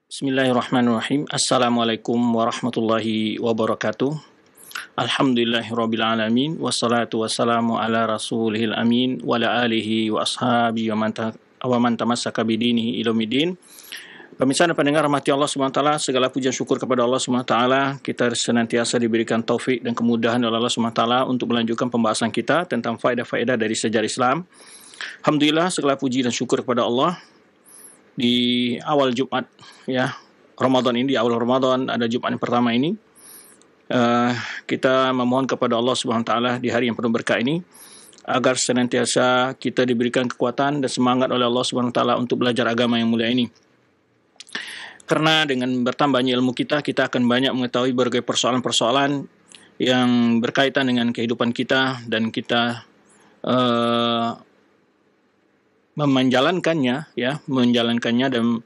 Bismillahirrahmanirrahim. Assalamualaikum warahmatullahi wabarakatuh. Alhamdulillahirabbil alamin wassalatu wassalamu ala rasulihil amin wa ala alihi wa ashabihi wa man tamassaka bidinihi ila yaumil. Pemirsa dan pendengar rahmati Allah Subhanahu wa taala, segala puji dan syukur kepada Allah Subhanahu wa taala. Kita senantiasa diberikan taufik dan kemudahan oleh Allah Subhanahu wa taala untuk melanjutkan pembahasan kita tentang faedah-faedah dari sejarah Islam. Alhamdulillah, segala puji dan syukur kepada Allah. Di awal Jumat Ramadan ini, di awal Ramadan ada Jumat yang pertama ini, kita memohon kepada Allah Subhanahu wa taala di hari yang penuh berkah ini agar senantiasa kita diberikan kekuatan dan semangat oleh Allah Subhanahu wa taala untuk belajar agama yang mulia ini. Karena dengan bertambahnya ilmu kita akan banyak mengetahui berbagai persoalan-persoalan yang berkaitan dengan kehidupan kita, dan kita menjalankannya dan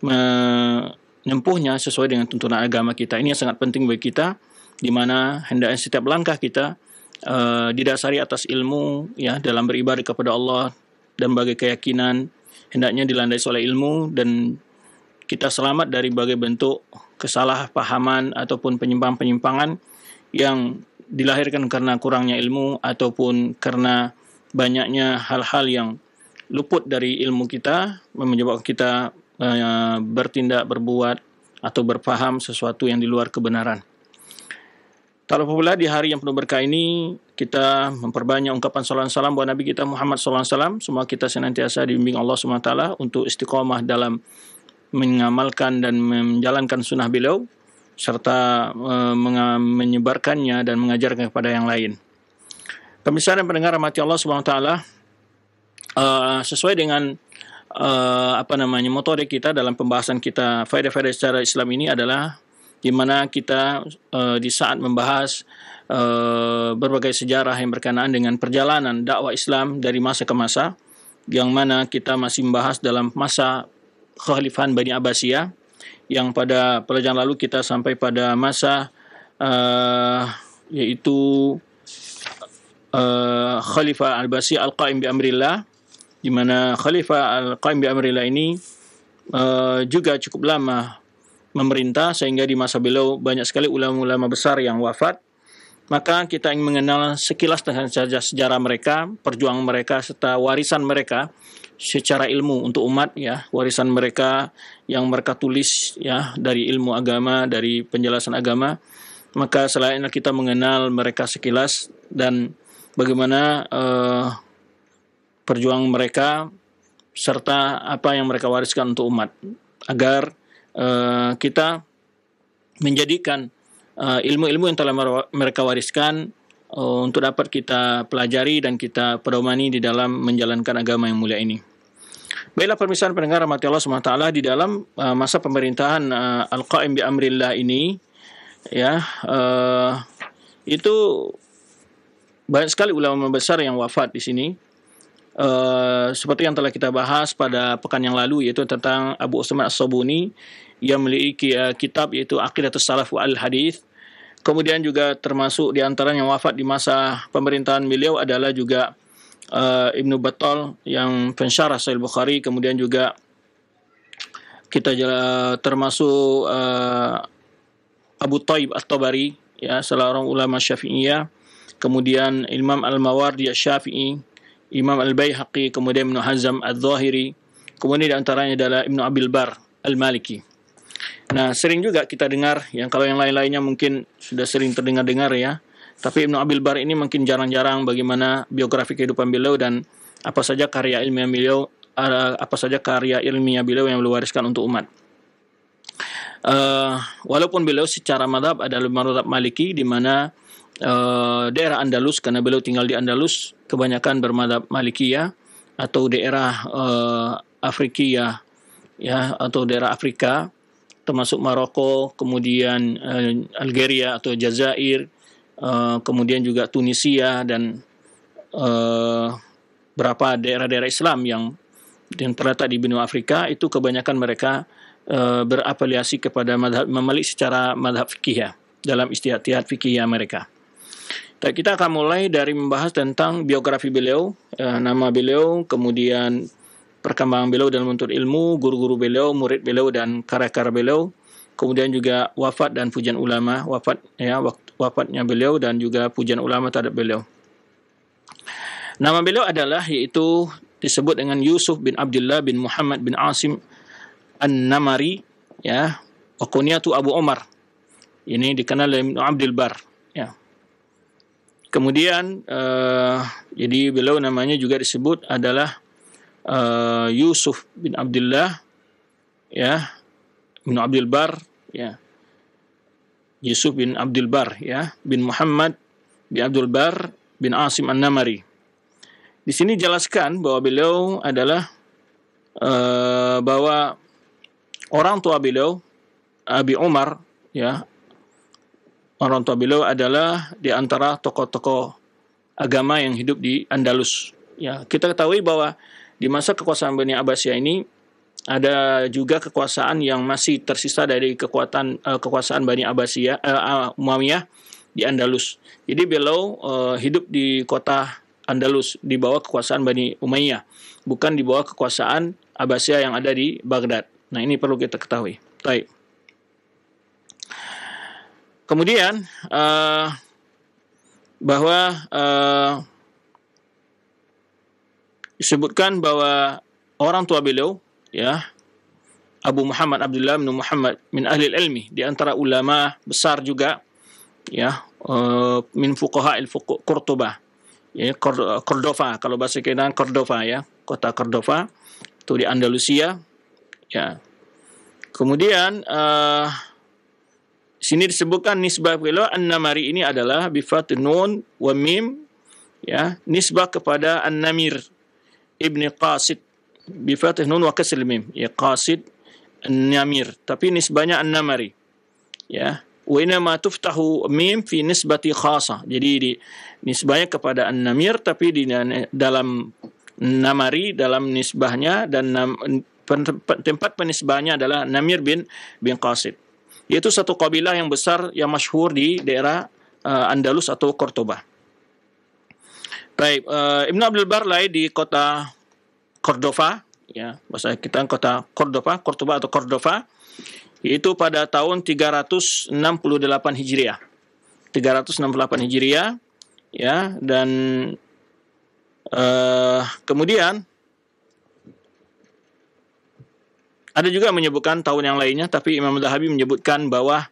menempuhnya sesuai dengan tuntunan agama kita. Ini yang sangat penting bagi kita, di mana hendaknya setiap langkah kita didasari atas ilmu, dalam beribadah kepada Allah dan berbagai keyakinan hendaknya dilandasi oleh ilmu, dan kita selamat dari berbagai bentuk kesalahpahaman ataupun penyimpangan-penyimpangan yang dilahirkan karena kurangnya ilmu ataupun karena banyaknya hal-hal yang luput dari ilmu kita, menyebabkan kita bertindak, berbuat, atau berfaham sesuatu yang di luar kebenaran. Tak lupa pula di hari yang penuh berkah ini, kita memperbanyak ungkapan salawat salam buat Nabi kita Muhammad SAW. Semua kita senantiasa dibimbing Allah SWT untuk istiqamah dalam mengamalkan dan menjalankan sunnah beliau, serta menyebarkannya dan mengajarkan kepada yang lain. Pemirsa dan pendengar rahmati Allah SWT, sesuai dengan metode kita dalam pembahasan kita faedah-faedah secara Islam ini adalah di mana kita di saat membahas berbagai sejarah yang berkenaan dengan perjalanan dakwah Islam dari masa ke masa, yang mana kita masih membahas dalam masa kekhalifahan Bani Abbasiyah, yang pada pelajaran lalu kita sampai pada masa yaitu Khalifah Al-Abbasiyah Al-Qaim bi Amrillah, di mana Khalifah Al-Qaim bi Amrillah ini juga cukup lama memerintah, sehingga di masa beliau banyak sekali ulama-ulama besar yang wafat. Maka kita ingin mengenal sekilas tentang sejarah mereka, perjuangan mereka, serta warisan mereka secara ilmu untuk umat, warisan mereka yang mereka tulis dari ilmu agama, dari penjelasan agama. Maka selainnya kita mengenal mereka sekilas dan bagaimana perjuangan mereka serta apa yang mereka wariskan untuk umat, agar kita menjadikan ilmu-ilmu yang telah mereka wariskan untuk dapat kita pelajari dan kita pedomani di dalam menjalankan agama yang mulia ini. Baiklah pemirsa pendengar rahmati Allah SWT, di dalam masa pemerintahan Al-Qaim bi Amrillah ini, itu banyak sekali ulama besar yang wafat di sini. Seperti yang telah kita bahas pada pekan yang lalu, yaitu tentang Abu Utsman As-Sabuni yang memiliki kitab yaitu Aqidatus Salaf wal Hadis. Kemudian juga termasuk di antara yang wafat di masa pemerintahan beliau adalah juga Ibnu Battal yang pensyarah Sahih Bukhari. Kemudian juga kita termasuk Abu Thaib At-Tabari, salah orang ulama Syafi'iyah. Kemudian Imam Al-Mawardi Asy-Syafi'i, Imam Al-Baihaqi, kemudian Ibnu Hazm Al-Zahiri, kemudian di antaranya adalah Ibnu Abil Bar Al-Maliki. Nah, sering juga kita dengar, kalau yang lain-lainnya mungkin sudah sering terdengar-dengar tapi Ibnu Abil Bar ini mungkin jarang-jarang bagaimana biografi kehidupan beliau dan apa saja karya ilmiah beliau yang beliau wariskan untuk umat. Walaupun beliau secara madhab adalah madhab Maliki, di mana daerah Andalus, karena beliau tinggal di Andalus, kebanyakan bermadhab Malikiyah, atau daerah Afrikiyah, atau daerah Afrika, termasuk Maroko, kemudian Algeria atau Jazair, kemudian juga Tunisia, dan berapa daerah-daerah Islam yang terletak di benua Afrika. Itu kebanyakan mereka berafiliasi kepada madhab Imam Malik secara madhab fikih dalam ijtihad fikih mereka. Kita akan mulai dari membahas tentang biografi beliau, nama beliau, kemudian perkembangan beliau dalam menuntut ilmu, guru-guru beliau, murid beliau dan karya-karya beliau. Kemudian juga wafat dan pujian ulama, wafatnya beliau dan juga pujian ulama terhadap beliau. Nama beliau adalah yaitu disebut dengan Yusuf bin Abdullah bin Muhammad bin Asim An-Namari, ya, wa kunyatu Abu Umar. Ini dikenal oleh Ibnu Abdul Bar, ya. Kemudian jadi beliau namanya juga disebut adalah Yusuf bin Abdullah, ya, bin Abdul Bar, ya. Yusuf bin Abdul Bar, ya, bin Muhammad bin Abdul Bar bin Asim An-Namari. Di sini jelaskan bahwa beliau adalah bahwa orang tua beliau Abi Umar, ya, orang tua beliau adalah di antara tokoh-tokoh agama yang hidup di Andalus. Ya, kita ketahui bahwa di masa kekuasaan Bani Abbasiyah ini ada juga kekuasaan yang masih tersisa dari kekuasaan Bani Abbasiyah, Umayyah di Andalus. Jadi beliau hidup di kota Andalus di bawah kekuasaan Bani Umayyah, bukan di bawah kekuasaan Abbasiyah yang ada di Baghdad. Nah, ini perlu kita ketahui. Baik. Kemudian bahwa disebutkan bahwa orang tua beliau, ya, Abu Muhammad Abdullah bin Muhammad min ahli ilmi, di antara ulama besar juga, ya, min fuqaha Qurtubah, ya, Cordova, kalau bahasa kita Cordova, ya, kota Cordova itu di Andalusia, ya. Kemudian sini disebutkan nisbah beliau An-Namari ini adalah bi fath nun wa mim, ya, nisbah kepada An-Namir Ibni Qasid bi fath nun wa kasr mim, ya, Qasid An-Namir, tapi nisbahnya An-Namari, ya. Wa inna ma tuftahu mim fi nisbati khasa. Jadi di nisbahnya kepada An-Namir, tapi di dalam Namari dalam nisbahnya dan tempat penisbahnya adalah Namir bin Qasid. Yaitu satu kabilah yang besar yang masyhur di daerah Andalus atau Cordoba. Baik, Ibnu Abdul Bar lahir di kota Cordova, ya, bahasa kita kota Cordoba atau Cordova, yaitu pada tahun 368 Hijriah. 368 Hijriah, ya, dan kemudian ada juga menyebutkan tahun yang lainnya, tapi Imam Zahabi menyebutkan bahwa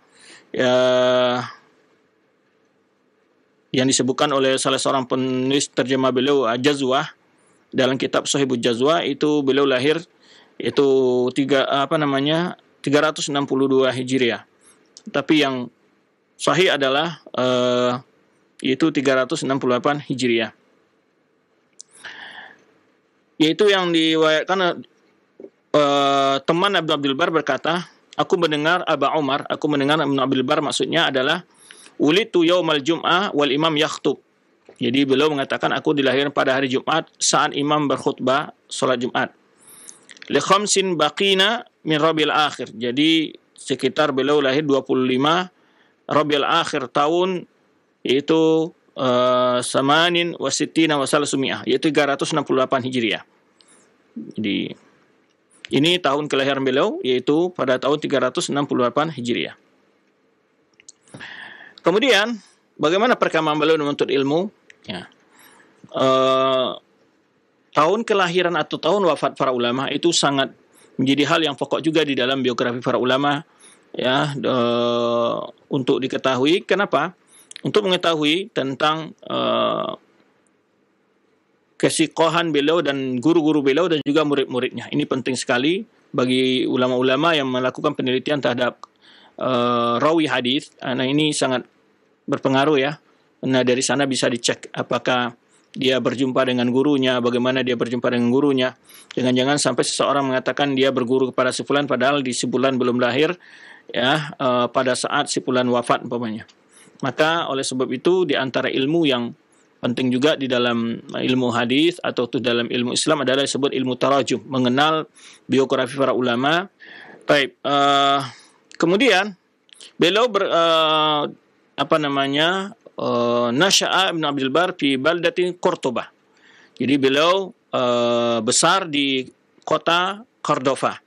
yang disebutkan oleh salah seorang penulis terjemah beliau Jazwah dalam kitab Sahibul Jazwah, itu beliau lahir itu 362 Hijriah. Tapi yang sahih adalah yaitu 368 Hijriah. Yaitu yang diriwayatkan teman Ibnu Abdul Bar berkata, aku mendengar Ibnu Abdul Bar maksudnya adalah ulitu yaumal jum'ah wal imam yakhtub. Jadi beliau mengatakan aku dilahirkan pada hari Jumat saat imam berkhutbah salat Jumat. Li khamsin baqina min Rabiul Akhir. Jadi sekitar beliau lahir 25 Rabiul Akhir tahun, yaitu samanin wa sittina wa salasumiyah, yaitu 368 Hijriah. Jadi ini tahun kelahiran beliau, yaitu pada tahun 368 Hijriah. Kemudian bagaimana perkembangan beliau menuntut ilmu? Ya. Tahun kelahiran atau tahun wafat para ulama itu sangat menjadi hal yang pokok juga di dalam biografi para ulama, ya, untuk diketahui. Kenapa? Untuk mengetahui tentang kesikohan beliau dan guru-guru beliau dan juga murid-muridnya. Ini penting sekali bagi ulama-ulama yang melakukan penelitian terhadap rawi hadis. Nah, ini sangat berpengaruh, ya. Nah, dari sana bisa dicek apakah dia berjumpa dengan gurunya, bagaimana dia berjumpa dengan gurunya. Jangan-jangan sampai seseorang mengatakan dia berguru kepada si fulan padahal di si fulan belum lahir, ya, pada saat si fulan wafat umpamanya. Maka oleh sebab itu di antara ilmu yang penting juga di dalam ilmu hadis atau dalam ilmu Islam adalah disebut ilmu tarajum, mengenal biografi para ulama. Baik, kemudian beliau Nasya'a Ibn Abdul Bar fi baldatin Cordoba. Jadi beliau besar di kota Cordova.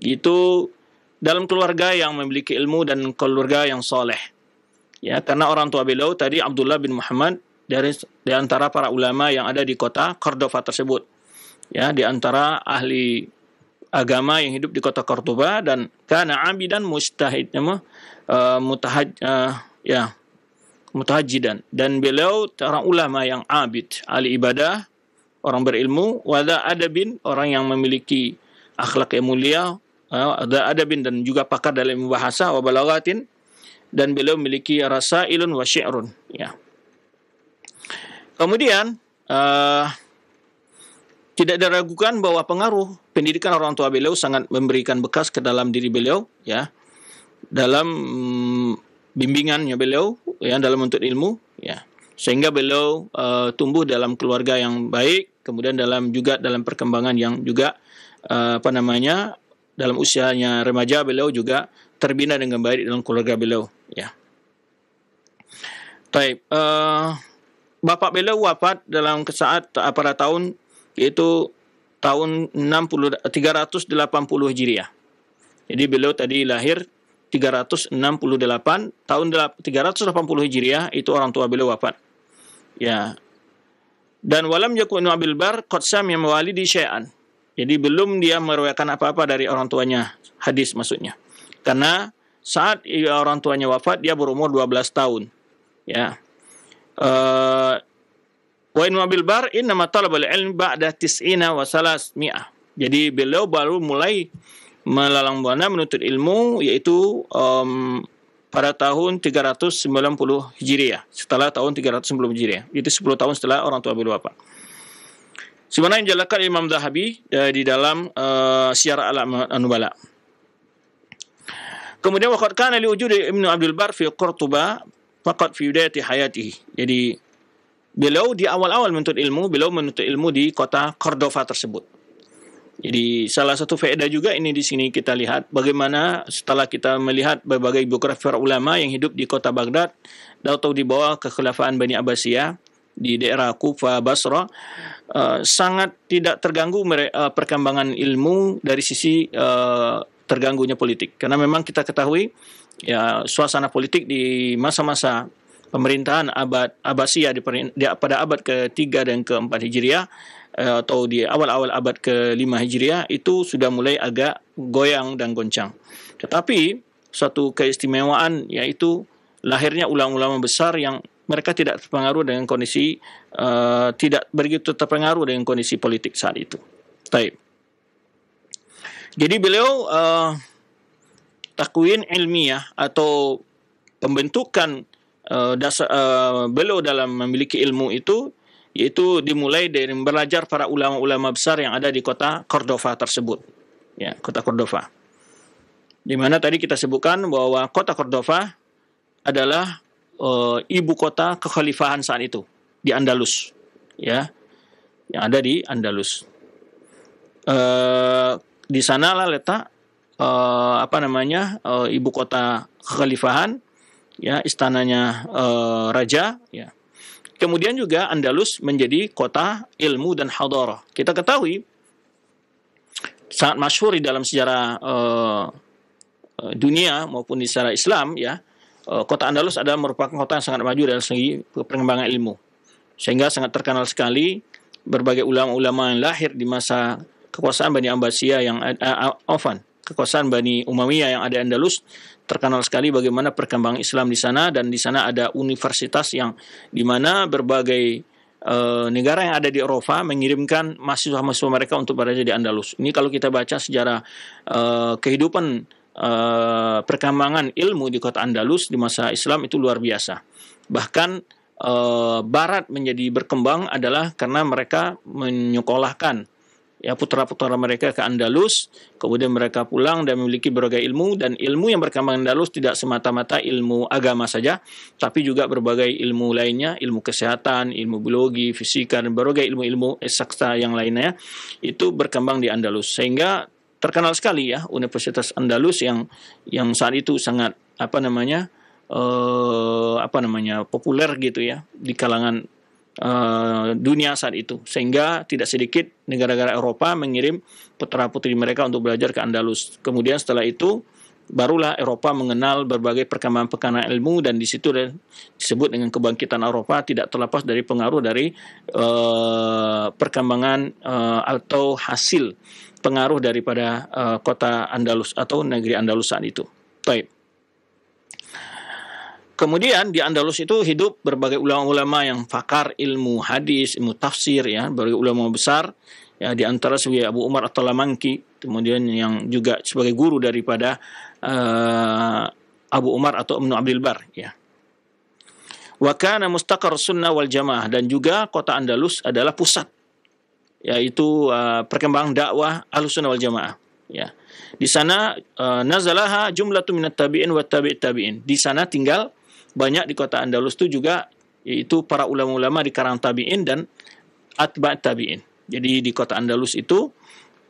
Itu dalam keluarga yang memiliki ilmu dan keluarga yang soleh. Ya, karena orang tua beliau tadi Abdullah bin Muhammad di antara para ulama yang ada di kota Cordova tersebut. Ya, di antara ahli agama yang hidup di kota Cordova, dan kana abidan mutahajidan, dan beliau seorang ulama yang abid, ahli ibadah, orang berilmu, wada adabin, orang yang memiliki akhlak yang mulia, ada adabin, dan juga pakar dalam bahasa, wa balagatin, dan beliau memiliki rasailun wa syi'run. Ya. Kemudian tidak diragukan bahwa pengaruh pendidikan orang tua beliau sangat memberikan bekas ke dalam diri beliau, ya, dalam bimbingannya beliau, ya, dalam menuntut ilmu, ya, sehingga beliau tumbuh dalam keluarga yang baik, kemudian juga dalam perkembangan yang juga dalam usianya remaja beliau juga terbina dengan baik dalam keluarga beliau, ya. Baik, bapak beliau wafat dalam saat pada tahun, yaitu tahun 380 Hijriah. Jadi beliau tadi lahir 368, tahun 380 Hijriah itu orang tua beliau wafat. Ya. Dan walam yakun Abil Bar qad sami'a mawalidi syai'an. Jadi belum dia meriwayatkan apa-apa dari orang tuanya, hadis maksudnya. Karena saat orang tuanya wafat dia berumur 12 tahun. Ya. Wa in Abil Bar innama talaba al-ilm ba'da 90 wa 300. Jadi beliau baru mulai melalang buana menuntut ilmu, yaitu pada tahun 390 Hijriah, setelah tahun 390 Hijriah. Itu 10 tahun setelah orang tua beliau wafat. Sebagaimana yang dijelaskan Imam Zahabi di dalam Syiar A'lam An-Nubala. Kemudian waqad kana li wujudi Ibnu Abdul Bar fi Qurtuba faqat fi bidayati hayatihi. Jadi beliau di awal-awal menuntut ilmu di kota Cordova tersebut. Jadi salah satu faedah juga ini di sini kita lihat bagaimana setelah kita melihat berbagai biografi para ulama yang hidup di kota Baghdad atau di bawah kekhilafaan Bani Abbasiyah di daerah Kufa, Basra, sangat tidak terganggu perkembangan ilmu dari sisi terganggunya politik. Karena memang kita ketahui ya suasana politik di masa-masa pemerintahan Abbasiyah pada abad ke-3 dan ke-4 Hijriah atau di awal-awal abad ke-5 Hijriah itu sudah mulai agak goyang dan goncang. Tetapi suatu keistimewaan yaitu lahirnya ulama-ulama besar yang mereka tidak terpengaruh dengan kondisi tidak begitu terpengaruh dengan kondisi politik saat itu. Baik. Jadi beliau takwin ilmiah atau pembentukan beliau dalam memiliki ilmu itu yaitu dimulai dari belajar para ulama-ulama besar yang ada di kota Cordova tersebut. Ya, kota Cordova. Di mana tadi kita sebutkan bahwa kota Cordova adalah ibu kota kekhalifahan saat itu di Andalus, ya, yang ada di Andalus. Di sanalah letak ibu kota kekhalifahan, ya, istananya raja, ya. Kemudian juga Andalus menjadi kota ilmu dan hadarah. Kita ketahui sangat masyhur di dalam sejarah dunia maupun di sejarah Islam, ya. Kota Andalus adalah merupakan kota yang sangat maju dari segi perkembangan ilmu. Sehingga sangat terkenal sekali berbagai ulama-ulama yang lahir di masa kekuasaan Bani Abbasiyah kekuasaan Bani Umayyah yang ada di Andalus. Terkenal sekali bagaimana perkembangan Islam di sana, dan di sana ada universitas yang di mana berbagai negara yang ada di Eropa mengirimkan mahasiswa-mahasiswa mereka untuk belajar di Andalus. Ini kalau kita baca sejarah kehidupan perkembangan ilmu di kota Andalus di masa Islam itu luar biasa. Bahkan Barat menjadi berkembang adalah karena mereka menyekolahkan ya putra-putra mereka ke Andalus, kemudian mereka pulang dan memiliki berbagai ilmu, dan ilmu yang berkembang di Andalus tidak semata-mata ilmu agama saja, tapi juga berbagai ilmu lainnya, ilmu kesehatan, ilmu biologi, fisika, dan berbagai ilmu-ilmu eksakta yang lainnya itu berkembang di Andalus. Sehingga terkenal sekali ya Universitas Andalus yang saat itu sangat populer gitu ya di kalangan dunia saat itu, sehingga tidak sedikit negara-negara Eropa mengirim putra-putri mereka untuk belajar ke Andalus. Kemudian setelah itu barulah Eropa mengenal berbagai perkembangan ilmu, dan di situ disebut dengan kebangkitan Eropa, tidak terlepas dari pengaruh dari perkembangan atau hasil pengaruh daripada kota Andalus atau negeri Andalus saat itu. Baik. Kemudian di Andalus itu hidup berbagai ulama-ulama yang pakar ilmu hadis, ilmu tafsir, ya, berbagai ulama besar, ya, di antara sebagai Abu Umar At-Talamanki, kemudian yang juga sebagai guru daripada Abu Umar atau Ibnu Abdul Bar, ya. Wa kana mustaqar sunnah wal jamaah, dan juga kota Andalus adalah pusat, yaitu perkembangan dakwah Ahlussunnah wal Jamaah, ya. Di sana nazalaha jumlatun minat tabi'in wa tabi'it tabi'in. Di sana tinggal banyak di kota Andalus itu juga, yaitu para ulama-ulama di kalangan tabi'in dan atba' tabi'in. Jadi di kota Andalus itu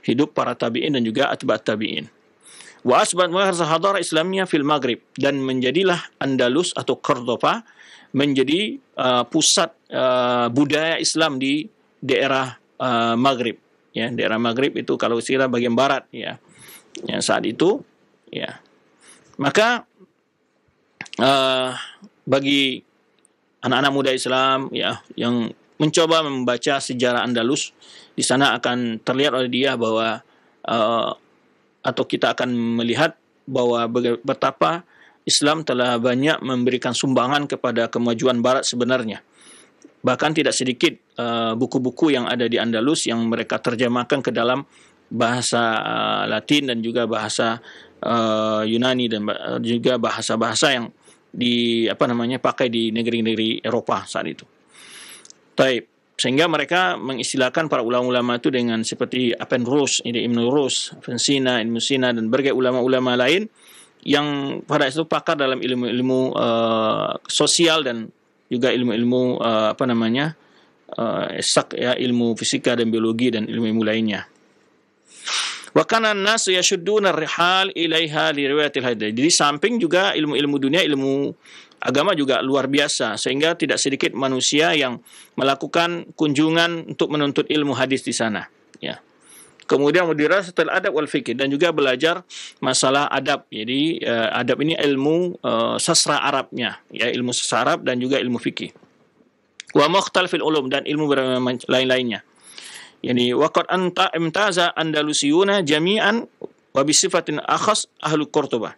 hidup para tabi'in dan juga atba' tabi'in. Wa asbat hadara Islamiyah fil Maghrib, dan menjadilah Andalus atau Cordoba menjadi pusat budaya Islam di daerah Maghrib, ya. Daerah Maghrib itu kalau istilah bagian barat, ya. Ya, saat itu, ya. Maka bagi anak-anak muda Islam, ya, yang mencoba membaca sejarah Andalus, di sana akan terlihat oleh dia bahwa atau kita akan melihat bahwa betapa Islam telah banyak memberikan sumbangan kepada kemajuan Barat sebenarnya. Bahkan tidak sedikit buku-buku yang ada di Andalus yang mereka terjemahkan ke dalam bahasa Latin dan juga bahasa Yunani, dan juga bahasa-bahasa yang pakai di negeri-negeri Eropa saat itu. Taib. Sehingga mereka mengistilahkan para ulama-ulama itu dengan seperti Apenrus, Ibnu Rus, Avicenna, Ibnu Sina, dan berbagai ulama-ulama lain yang pada itu pakar dalam ilmu-ilmu sosial dan juga ilmu-ilmu ilmu fisika dan biologi dan ilmu-ilmu lainnya. Wa kana an-nasu yashudduna ar-rihal ilaiha li riwayatil hadits. Jadi samping juga ilmu-ilmu dunia, ilmu agama juga luar biasa, sehingga tidak sedikit manusia yang melakukan kunjungan untuk menuntut ilmu hadis di sana, ya. Kemudian dirasatul adab wal fikih, dan juga belajar masalah adab. Jadi adab ini ilmu sastra Arabnya, ya, ilmu sastra Arab dan juga ilmu fikih. Wa mukhtalifil ulum, dan ilmu lain-lainnya. Yani waqad imtaza Andalusiyuna jami'an wa bi sifatin akhas ahlu Cordoba.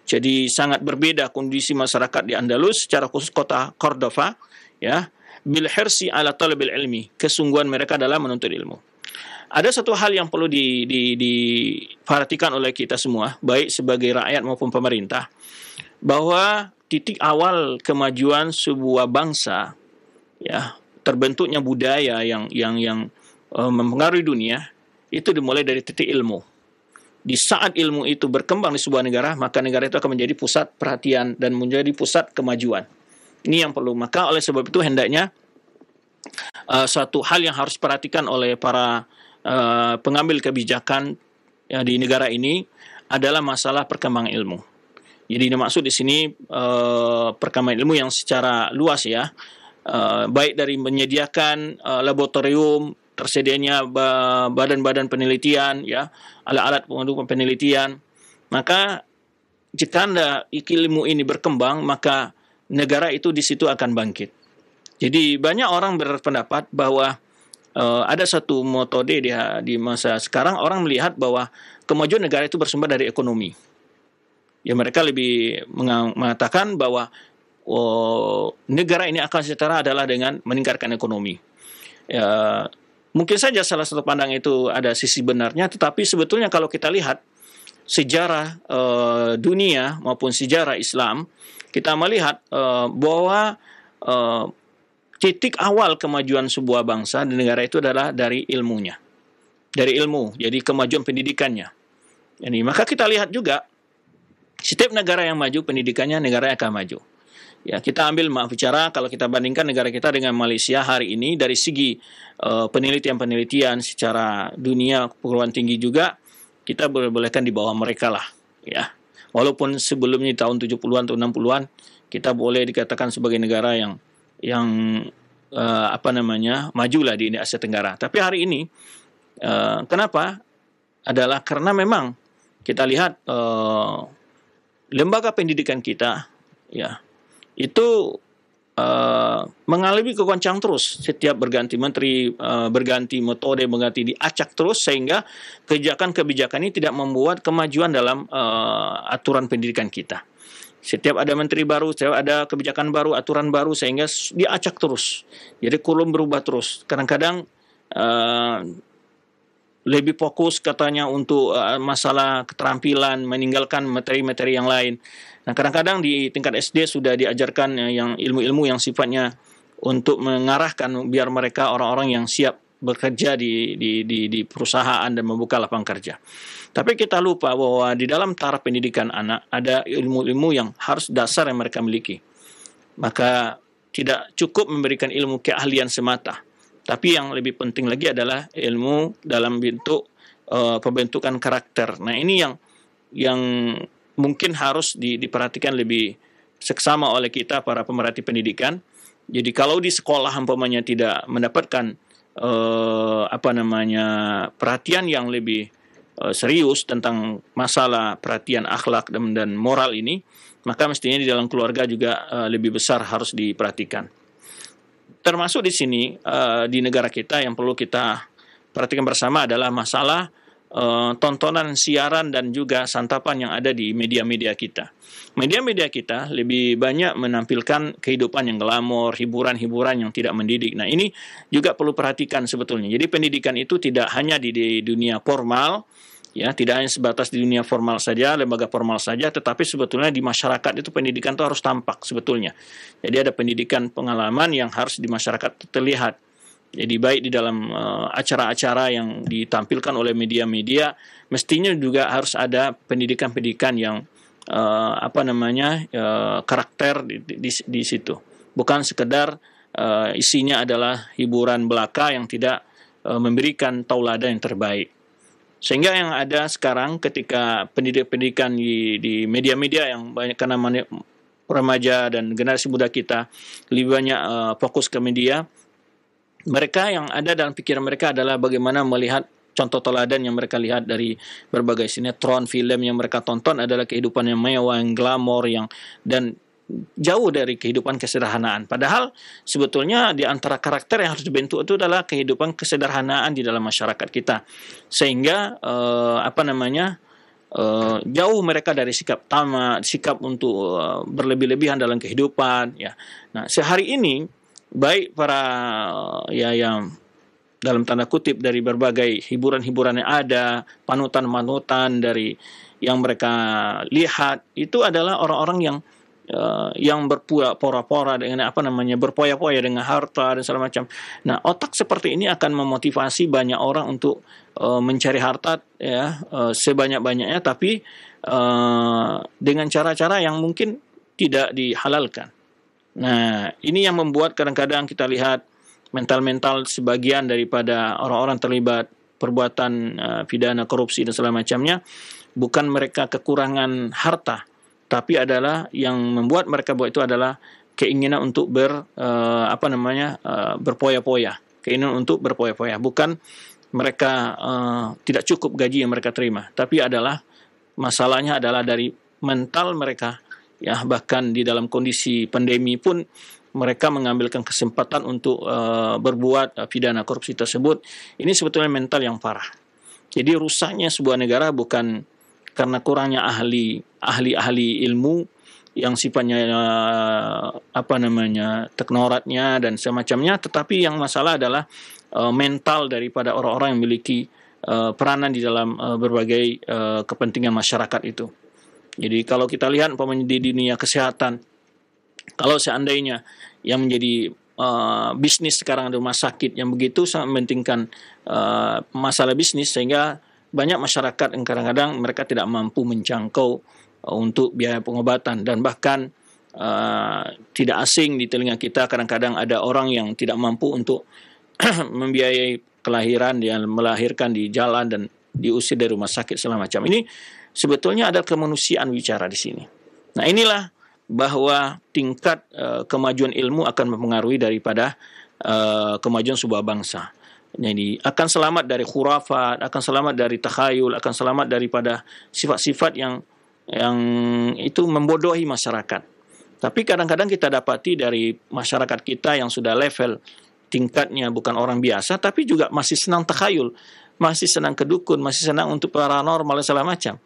Jadi sangat berbeda kondisi masyarakat di Andalus, secara khusus kota Cordoba, ya, bil hirsi ala talabil ilmi, kesungguhan mereka dalam menuntut ilmu. Ada satu hal yang perlu diperhatikan oleh kita semua, baik sebagai rakyat maupun pemerintah, bahwa titik awal kemajuan sebuah bangsa, ya, terbentuknya budaya yang mempengaruhi dunia, itu dimulai dari titik ilmu. Di saat ilmu itu berkembang di sebuah negara, maka negara itu akan menjadi pusat perhatian dan menjadi pusat kemajuan. Ini yang perlu. Maka oleh sebab itu hendaknya suatu hal yang harus diperhatikan oleh para pengambil kebijakan, ya, di negara ini adalah masalah perkembangan ilmu. Jadi maksud di sini perkembangan ilmu yang secara luas, ya, baik dari menyediakan laboratorium, tersedianya badan-badan penelitian, ya, alat-alat pendukung penelitian. Maka jika ilmu ini berkembang, maka negara itu di situ akan bangkit. Jadi banyak orang berpendapat bahwa ada satu metode di masa sekarang, orang melihat bahwa kemajuan negara itu bersumber dari ekonomi. Ya, mereka lebih mengatakan bahwa negara ini akan sejahtera adalah dengan meningkatkan ekonomi. Ya, mungkin saja salah satu pandang itu ada sisi benarnya, tetapi sebetulnya kalau kita lihat sejarah dunia maupun sejarah Islam, kita melihat bahwa titik awal kemajuan sebuah bangsa dan negara itu adalah dari ilmunya, dari ilmu, jadi kemajuan pendidikannya. Jadi maka kita lihat juga setiap negara yang maju pendidikannya, negara yang akan maju. Ya, kita ambil bicara kalau kita bandingkan negara kita dengan Malaysia hari ini dari segi penelitian-penelitian secara dunia perguruan tinggi juga kita bolehkan di bawah mereka lah, ya. Walaupun sebelumnya di tahun 70-an atau 60-an kita boleh dikatakan sebagai negara yang majulah di Asia Tenggara. Tapi hari ini kenapa? Adalah karena memang kita lihat lembaga pendidikan kita ya itu mengalami kegoncang terus. Setiap berganti menteri, berganti metode, diacak terus, sehingga kebijakan-kebijakan ini tidak membuat kemajuan dalam aturan pendidikan kita. Setiap ada menteri baru, setiap ada kebijakan baru, aturan baru, sehingga diacak terus. Jadi kurikulum berubah terus. Kadang-kadang lebih fokus katanya untuk masalah keterampilan, meninggalkan materi-materi yang lain. Nah, kadang-kadang di tingkat SD sudah diajarkan yang ilmu-ilmu yang sifatnya untuk mengarahkan biar mereka orang-orang yang siap bekerja di perusahaan dan membuka lapangan kerja. Tapi kita lupa bahwa di dalam taraf pendidikan anak ada ilmu-ilmu yang harus dasar yang mereka miliki. Maka tidak cukup memberikan ilmu keahlian semata. Tapi yang lebih penting lagi adalah ilmu dalam bentuk pembentukan karakter. Nah, ini yang mungkin harus diperhatikan lebih seksama oleh kita para pemerhati pendidikan. Jadi kalau di sekolah umpamanya tidak mendapatkan perhatian yang lebih serius tentang masalah perhatian akhlak dan moral ini, maka mestinya di dalam keluarga juga lebih besar harus diperhatikan. Termasuk di sini di negara kita yang perlu kita perhatikan bersama adalah masalah tontonan, siaran, dan juga santapan yang ada di media-media kita. Media-media kita lebih banyak menampilkan kehidupan yang glamor, hiburan-hiburan yang tidak mendidik. Nah, ini juga perlu perhatikan sebetulnya. Jadi pendidikan itu tidak hanya di dunia formal, ya, tidak hanya sebatas di dunia formal saja, lembaga formal saja, tetapi sebetulnya di masyarakat itu pendidikan itu harus tampak sebetulnya. Jadi ada pendidikan pengalaman yang harus di masyarakat terlihat. Jadi baik di dalam acara-acara yang ditampilkan oleh media-media, mestinya juga harus ada pendidikan-pendidikan yang karakter di situ. Bukan sekedar isinya adalah hiburan belaka yang tidak memberikan tauladan yang terbaik. Sehingga yang ada sekarang ketika pendidikan di media-media yang banyak, karena remaja dan generasi muda kita lebih banyak fokus ke media, mereka yang ada dalam pikiran mereka adalah bagaimana melihat contoh teladan yang mereka lihat dari berbagai sinetron, film yang mereka tonton adalah kehidupan yang mewah, yang glamor, dan jauh dari kehidupan kesederhanaan. Padahal sebetulnya di antara karakter yang harus dibentuk itu adalah kehidupan kesederhanaan di dalam masyarakat kita. Sehingga jauh mereka dari sikap tamak, sikap untuk berlebih-lebihan dalam kehidupan. Ya. Nah, sehari ini baik para yang dalam tanda kutip dari berbagai hiburan-hiburan yang ada, panutan-panutan dari yang mereka lihat, itu adalah orang-orang yang berpura-pura dengan berpoya-poya dengan harta dan segala macam. Nah, otak seperti ini akan memotivasi banyak orang untuk mencari harta sebanyak-banyaknya, tapi dengan cara-cara yang mungkin tidak dihalalkan. Nah, ini yang membuat kadang-kadang kita lihat mental-mental sebagian daripada orang-orang terlibat perbuatan pidana korupsi dan segala macamnya, bukan mereka kekurangan harta, tapi adalah yang membuat mereka buat itu adalah keinginan untuk berpoya-poya, keinginan untuk berpoya-poya. Bukan mereka tidak cukup gaji yang mereka terima, tapi adalah masalahnya adalah dari mental mereka. Ya, bahkan di dalam kondisi pandemi pun mereka mengambilkan kesempatan untuk berbuat pidana korupsi tersebut. Ini sebetulnya mental yang parah. Jadi rusaknya sebuah negara bukan karena kurangnya ahli ilmu yang sifatnya teknokratnya dan semacamnya, tetapi yang masalah adalah mental daripada orang-orang yang memiliki peranan di dalam berbagai kepentingan masyarakat itu. Jadi kalau kita lihat di dunia kesehatan, kalau seandainya yang menjadi bisnis sekarang ada rumah sakit yang begitu sangat mementingkan masalah bisnis, sehingga banyak masyarakat yang kadang-kadang mereka tidak mampu menjangkau untuk biaya pengobatan, dan bahkan tidak asing di telinga kita kadang-kadang ada orang yang tidak mampu untuk membiayai kelahiran, dia melahirkan di jalan dan diusir dari rumah sakit segala macam. Ini sebetulnya ada kemanusiaan bicara di sini. Nah, inilah bahwa tingkat kemajuan ilmu akan mempengaruhi daripada kemajuan sebuah bangsa. Jadi akan selamat dari khurafat, akan selamat dari takhayul, akan selamat daripada sifat-sifat yang itu membodohi masyarakat. Tapi kadang-kadang kita dapati dari masyarakat kita yang sudah level tingkatnya bukan orang biasa, tapi juga masih senang takhayul, masih senang kedukun, masih senang untuk paranormal dan segala macam.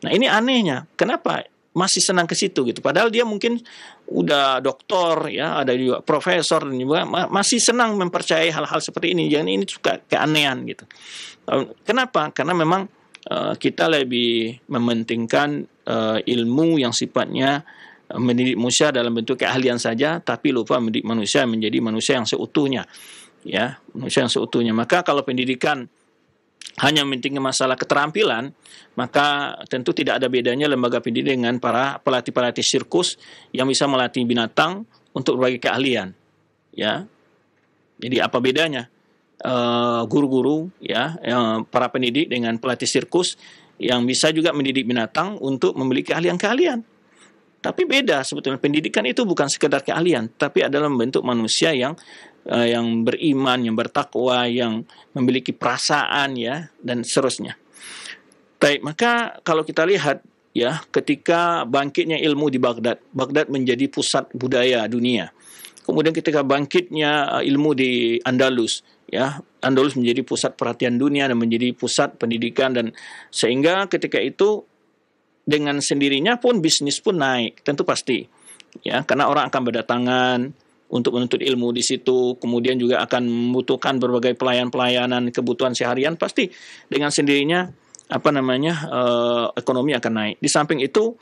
Nah ini anehnya, kenapa masih senang ke situ gitu? Padahal dia mungkin udah doktor, ya, ada juga profesor, dan juga masih senang mempercayai hal-hal seperti ini. Jadi ini suka keanehan gitu. Kenapa? Karena memang kita lebih mementingkan ilmu yang sifatnya mendidik manusia dalam bentuk keahlian saja, tapi lupa mendidik manusia menjadi manusia yang seutuhnya, ya, manusia yang seutuhnya. Maka kalau pendidikan hanya mementingkan masalah keterampilan, maka tentu tidak ada bedanya lembaga pendidikan dengan para pelatih-pelatih sirkus yang bisa melatih binatang untuk berbagai keahlian, ya. Jadi apa bedanya guru-guru, ya, para pendidik dengan pelatih sirkus yang bisa juga mendidik binatang untuk memiliki keahlian-keahlian? Tapi beda sebetulnya, pendidikan itu bukan sekedar keahlian, tapi adalah membentuk manusia yang beriman, yang bertakwa, yang memiliki perasaan, ya, dan seterusnya. Baik, maka kalau kita lihat, ya, ketika bangkitnya ilmu di Baghdad, Baghdad menjadi pusat budaya dunia. Kemudian ketika bangkitnya ilmu di Andalus, ya, Andalus menjadi pusat perhatian dunia dan menjadi pusat pendidikan, dan sehingga ketika itu dengan sendirinya pun bisnis pun naik, tentu pasti, ya, karena orang akan berdatangan untuk menuntut ilmu di situ, kemudian juga akan membutuhkan berbagai pelayanan kebutuhan seharian, pasti dengan sendirinya ekonomi akan naik. Di samping itu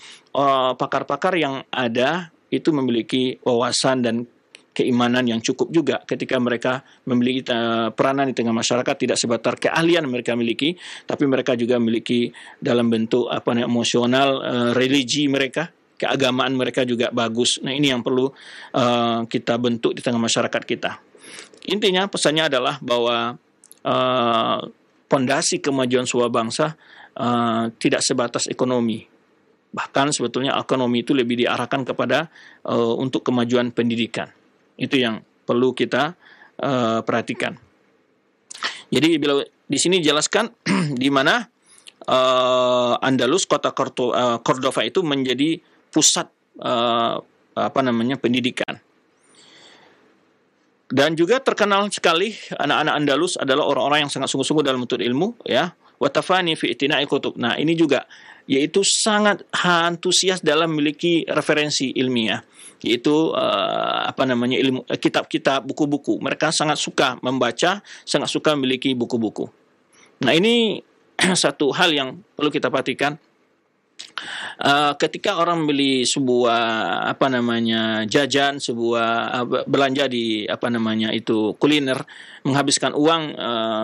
pakar-pakar yang ada itu memiliki wawasan dan keimanan yang cukup juga ketika mereka memiliki peranan di tengah masyarakat, tidak sebatas keahlian mereka miliki, tapi mereka juga memiliki dalam bentuk emosional, religi mereka, keagamaan mereka juga bagus. Nah ini yang perlu kita bentuk di tengah masyarakat kita. Intinya pesannya adalah bahwa pondasi kemajuan sebuah bangsa tidak sebatas ekonomi. Bahkan sebetulnya ekonomi itu lebih diarahkan kepada untuk kemajuan pendidikan. Itu yang perlu kita perhatikan. Jadi bila di sini dijelaskan di mana Andalus, kota Cordova itu menjadi pusat pendidikan. Dan juga terkenal sekali anak-anak Andalus adalah orang-orang yang sangat sungguh-sungguh dalam menuntut ilmu, ya. Watafani fi itina'i kutub. Nah, ini juga yaitu sangat antusias dalam memiliki referensi ilmiah, yaitu ilmu kitab-kitab, buku-buku. Mereka sangat suka membaca, sangat suka memiliki buku-buku. Nah, ini satu hal yang perlu kita perhatikan. Ketika orang membeli sebuah jajan, sebuah belanja di kuliner, menghabiskan uang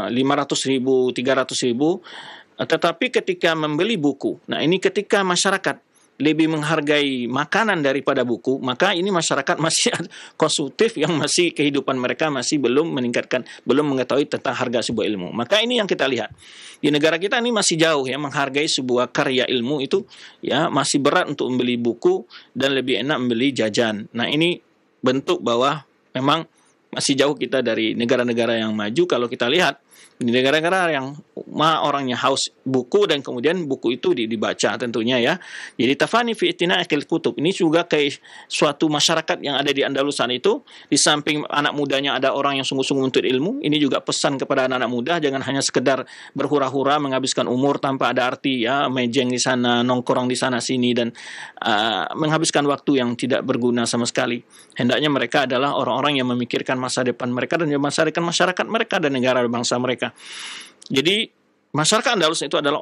500.000, 300.000, tetapi ketika membeli buku, nah ini ketika masyarakat lebih menghargai makanan daripada buku, maka ini masyarakat masih konsumtif, yang masih kehidupan mereka masih belum meningkatkan, belum mengetahui tentang harga sebuah ilmu. Maka ini yang kita lihat di negara kita ini masih jauh, ya, menghargai sebuah karya ilmu itu, ya, masih berat untuk membeli buku dan lebih enak membeli jajan. Nah ini bentuk bahwa memang masih jauh kita dari negara-negara yang maju. Kalau kita lihat di negara-negara yang orangnya haus buku, dan kemudian buku itu dibaca tentunya, ya. Jadi tafani fi itina'il kutub ini juga kayak suatu masyarakat yang ada di Andalusan itu, di samping anak mudanya ada orang yang sungguh-sungguh menuntut ilmu. Ini juga pesan kepada anak-anak muda, jangan hanya sekedar berhura-hura menghabiskan umur tanpa ada arti, ya, mejeng di sana, nongkrong di sana sini, dan menghabiskan waktu yang tidak berguna sama sekali. Hendaknya mereka adalah orang-orang yang memikirkan masa depan mereka dan masa depan masyarakat mereka dan negara bangsa mereka. Jadi masyarakat Andalus itu adalah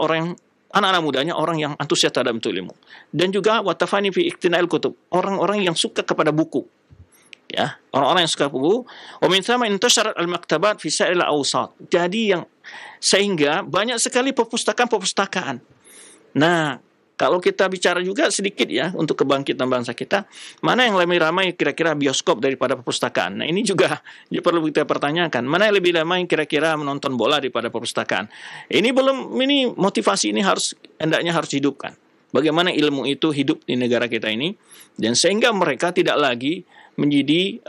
anak-anak mudanya orang yang antusias terhadap ilmu, dan juga watafani fi iktina'il kutub, orang-orang yang suka kepada buku, ya, orang-orang yang suka buku. Wa min thama intasharat al-maktabat fi sa'il al-awsat. Jadi sehingga banyak sekali perpustakaan. Nah, kalau kita bicara juga sedikit, ya, untuk kebangkitan bangsa kita, mana yang lebih ramai kira-kira bioskop daripada perpustakaan? Nah ini juga perlu kita pertanyakan, mana yang lebih ramai kira-kira menonton bola daripada perpustakaan? Ini motivasi ini hendaknya harus dihidupkan. bagaimana ilmu itu hidup di negara kita ini, dan sehingga mereka tidak lagi menjadi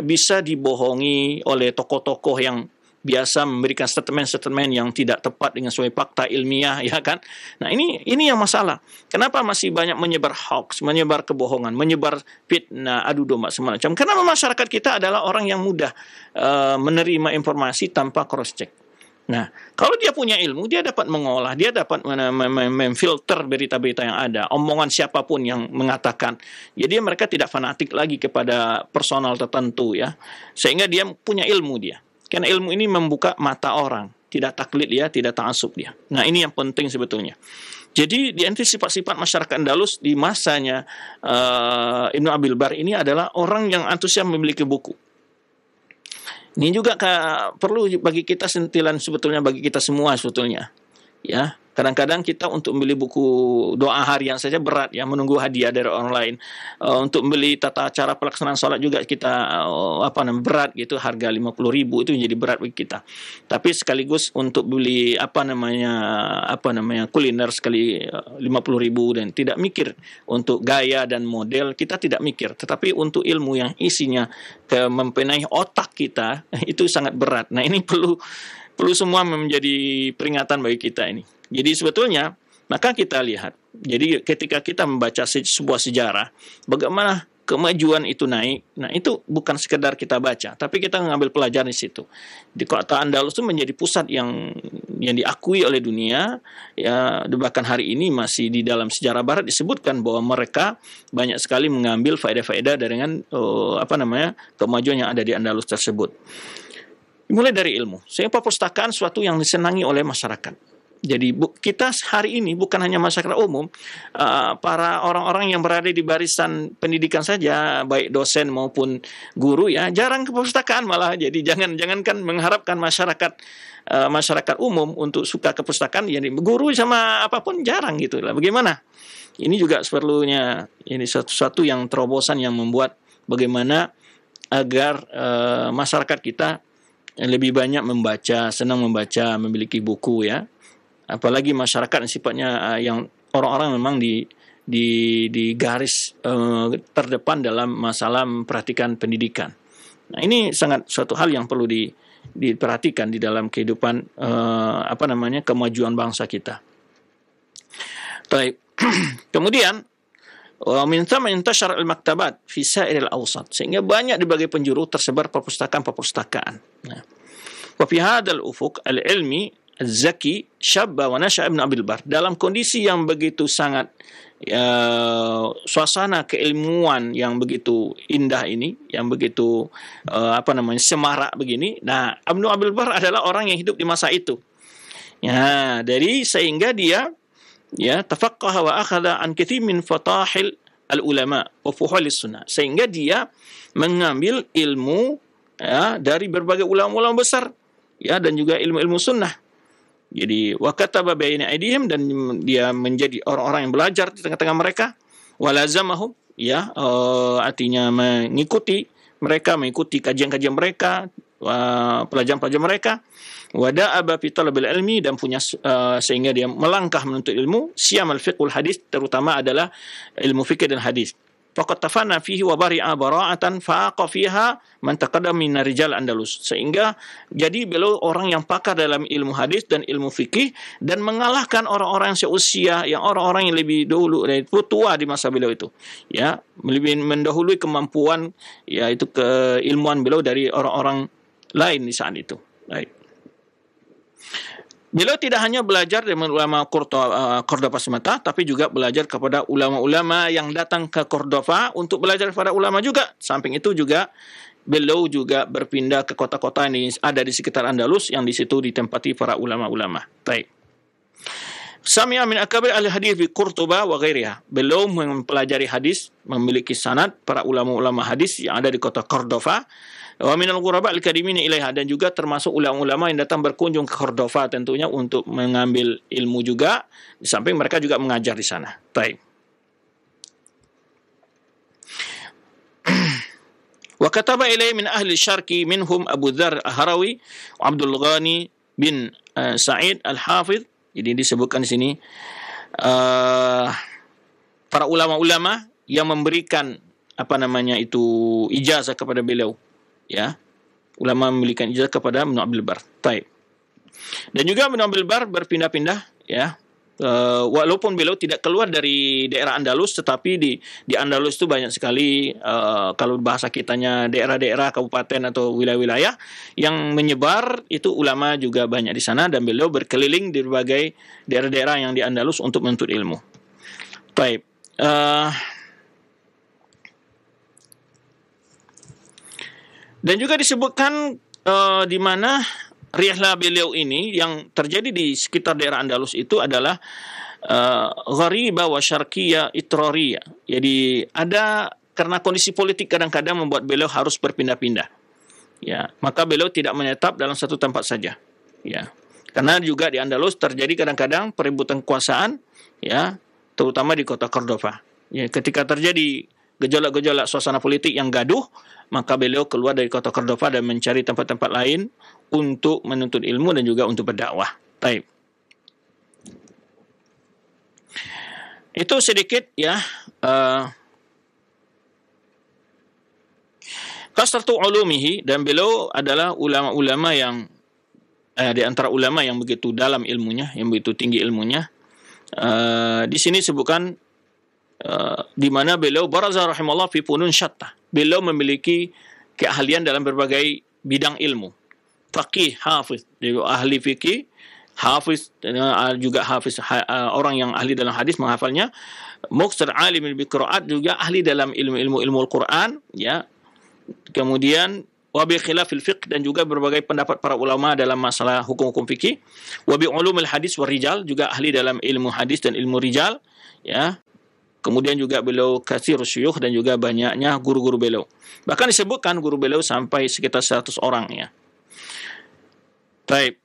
bisa dibohongi oleh tokoh-tokoh yang biasa memberikan statement-statement yang tidak tepat dengan sesuai fakta ilmiah, ya kan? Nah, ini yang masalah. Kenapa masih banyak menyebar hoax, menyebar kebohongan, menyebar fitnah, adu domba semacam? Karena masyarakat kita adalah orang yang mudah menerima informasi tanpa cross check. Nah, kalau dia punya ilmu, dia dapat mengolah, dia dapat memfilter berita-berita yang ada, omongan siapapun yang mengatakan. Jadi mereka tidak fanatik lagi kepada personal tertentu, ya, sehingga dia punya ilmu dia. Karena ilmu ini membuka mata orang, tidak taklid dia, tidak ta'assub dia. Nah, ini yang penting sebetulnya. Jadi di antara sifat-sifat masyarakat Andalus di masanya Ibnu Abdul Bar ini adalah orang yang antusias memiliki buku. Ini juga perlu bagi kita sentilan sebetulnya, bagi kita semua sebetulnya. Ya, kadang-kadang kita untuk membeli buku doa harian saja berat, ya, menunggu hadiah dari orang lain. Untuk membeli tata cara pelaksanaan sholat juga kita berat gitu, harga 50.000 itu menjadi berat bagi kita. Tapi sekaligus untuk beli kuliner sekali 50.000 dan tidak mikir untuk gaya dan model, kita tidak mikir. Tetapi untuk ilmu yang isinya mempenahi otak kita itu sangat berat. Nah, ini perlu semua menjadi peringatan bagi kita ini. Jadi sebetulnya, maka kita lihat, jadi ketika kita membaca sebuah sejarah, bagaimana kemajuan itu naik, nah itu bukan sekedar kita baca, tapi kita mengambil pelajaran di situ. Di kota Andalus itu menjadi pusat yang diakui oleh dunia, ya, bahkan hari ini masih di dalam sejarah barat disebutkan bahwa mereka banyak sekali mengambil faedah-faedah dengan kemajuan yang ada di Andalus tersebut. Mulai dari ilmu. Sehingga perpustakaan suatu yang disenangi oleh masyarakat. Jadi kita hari ini bukan hanya masyarakat umum, para orang-orang yang berada di barisan pendidikan saja, baik dosen maupun guru, ya, jarang ke perpustakaan malah. Jadi jangankan mengharapkan masyarakat umum untuk suka ke perpustakaan, jadi guru sama apapun jarang gitu lah. Bagaimana? Ini juga perlunya ini sesuatu yang terobosan yang membuat bagaimana agar masyarakat kita lebih banyak membaca, senang membaca, memiliki buku, ya. Apalagi masyarakat sifatnya yang orang-orang memang di garis terdepan dalam masalah memperhatikan pendidikan. Nah, ini sangat suatu hal yang perlu diperhatikan di dalam kehidupan kemajuan bangsa kita. Baik. Kemudian min thamma intashara al-maktabat fi sa'ir al-awsat, sehingga banyak di berbagai penjuru tersebar perpustakaan. Nah, wa fi hadzal ufuq al-ilmi az-zaki syabba wa nasha Ibnu Abdul Bar, dalam kondisi yang begitu sangat suasana keilmuan yang begitu indah ini, yang begitu semarak begini. Nah, Ibnu Abdul Bar adalah orang yang hidup di masa itu. Ya, dari sehingga dia, ya, tafaqqaha wa akhadha an katsir min fatahil al-ulama wa fuhulis sunnah, sehingga dia mengambil ilmu, ya, dari berbagai ulama-ulama besar, ya, dan juga ilmu-ilmu sunnah. Jadi wa kataba baina aydihim, dan dia menjadi orang-orang yang belajar di tengah-tengah mereka, walazamahum, ya, artinya mengikuti kajian-kajian mereka, pelajaran-pelajaran mereka, wada'aba fi talabil ilmi, dan punya sehingga dia melangkah menuntut ilmu, siyamal fiqhul hadis, terutama adalah ilmu fikih dan hadis. Faqad tafana fihi wa bari'a bara'atan faqa fiha man taqaddama min rijal Andalus, sehingga jadi beliau orang yang pakar dalam ilmu hadis dan ilmu fikih, dan mengalahkan orang-orang yang seusia, yang orang-orang yang lebih dahulu, tua di masa beliau itu, ya, lebih mendahului kemampuan, yaitu keilmuan beliau dari orang-orang lain di saat itu. Baik. Beliau tidak hanya belajar dari ulama Cordova semata, tapi juga belajar kepada ulama-ulama yang datang ke Cordova untuk belajar kepada ulama juga. Samping itu juga beliau juga berpindah ke kota-kota yang ada di sekitar Andalus, yang di situ ditempati para ulama-ulama. Baik. Sami'a min akabir al-hadis di Cordoba wa ghairiha. Beliau mempelajari hadis, memiliki sanad para ulama-ulama hadis yang ada di kota Cordova. Wa minal ghuraba al-kadimin ilaiha, dan juga termasuk ulama-ulama yang datang berkunjung ke Cordova tentunya untuk mengambil ilmu juga, di samping mereka juga mengajar di sana. Baik. Wa kataba ilaihi min ahli syarqi minhum Abu Dzar Al-Harawi wa Abdul Ghani bin Sa'id Al-Hafidh. Jadi disebutkan di sini para ulama-ulama yang memberikan ijazah kepada beliau, ya. Ulama memberikan ijazah kepada Ibnu Abdul Bar. Baik. Dan juga Ibnu Abdul Bar berpindah-pindah, ya. Walaupun beliau tidak keluar dari daerah Andalus, tetapi di Andalus itu banyak sekali, kalau bahasa kitanya daerah-daerah, kabupaten atau wilayah-wilayah yang menyebar, itu ulama juga banyak di sana, dan beliau berkeliling di berbagai daerah-daerah yang di Andalus untuk menuntut ilmu. Baik. Dan juga disebutkan di mana rihlah beliau ini yang terjadi di sekitar daerah Andalus itu adalah gharibah wa syarqiyah itrariyah. Jadi ada, karena kondisi politik kadang-kadang membuat beliau harus berpindah-pindah. Ya, maka beliau tidak menetap dalam satu tempat saja. Ya. Karena juga di Andalus terjadi kadang-kadang perebutan kekuasaan, ya, terutama di kota Cordova. Ya, ketika terjadi gejolak-gejolak suasana politik yang gaduh, maka beliau keluar dari kota Cordova dan mencari tempat-tempat lain untuk menuntut ilmu dan juga untuk berdakwah. Baik. Itu sedikit, ya, kasratu ulumihi, dan beliau adalah ulama-ulama yang di antara ulama yang begitu dalam ilmunya, yang begitu tinggi ilmunya. Di sini sebutkan di mana beliau baraza rahimahullah fi funun syatta. Beliau memiliki keahlian dalam berbagai bidang ilmu. Faqih, hafiz, ahli fikih, hafiz, juga hafiz, orang yang ahli dalam hadis menghafalnya. Muqsir alim bil qiraat, juga ahli dalam ilmu Al-Qur'an, ya. Kemudian wa bi khilafil fiqh, dan juga berbagai pendapat para ulama dalam masalah hukum-hukum fikih. Wa bi ulumil hadis war rijal, juga ahli dalam ilmu hadis dan ilmu rijal, ya. Kemudian juga beliau katsirus syuyukh, dan juga banyaknya guru-guru beliau. Bahkan disebutkan guru beliau sampai sekitar 100 orang, ya. Baik.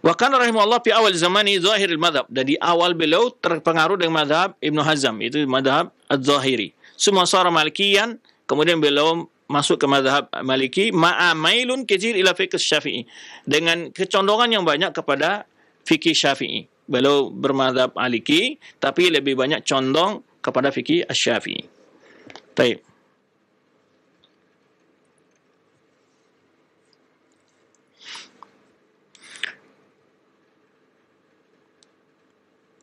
Wa kana rahimahullah fi awal zamani zahiril madhab. Dari awal beliau terpengaruh dengan madhab Ibnu Hazm, itu madhab Az-Zahiri. Semua sara Malikiyan, kemudian beliau masuk ke madhab Maliki, ma'amailun katsir ila fiqh Syafi'i, dengan kecondongan yang banyak kepada fikih Syafi'i. Beliau bermadhab Maliki, tapi lebih banyak condong kepada fikih Asy-Syafi'i. Baik.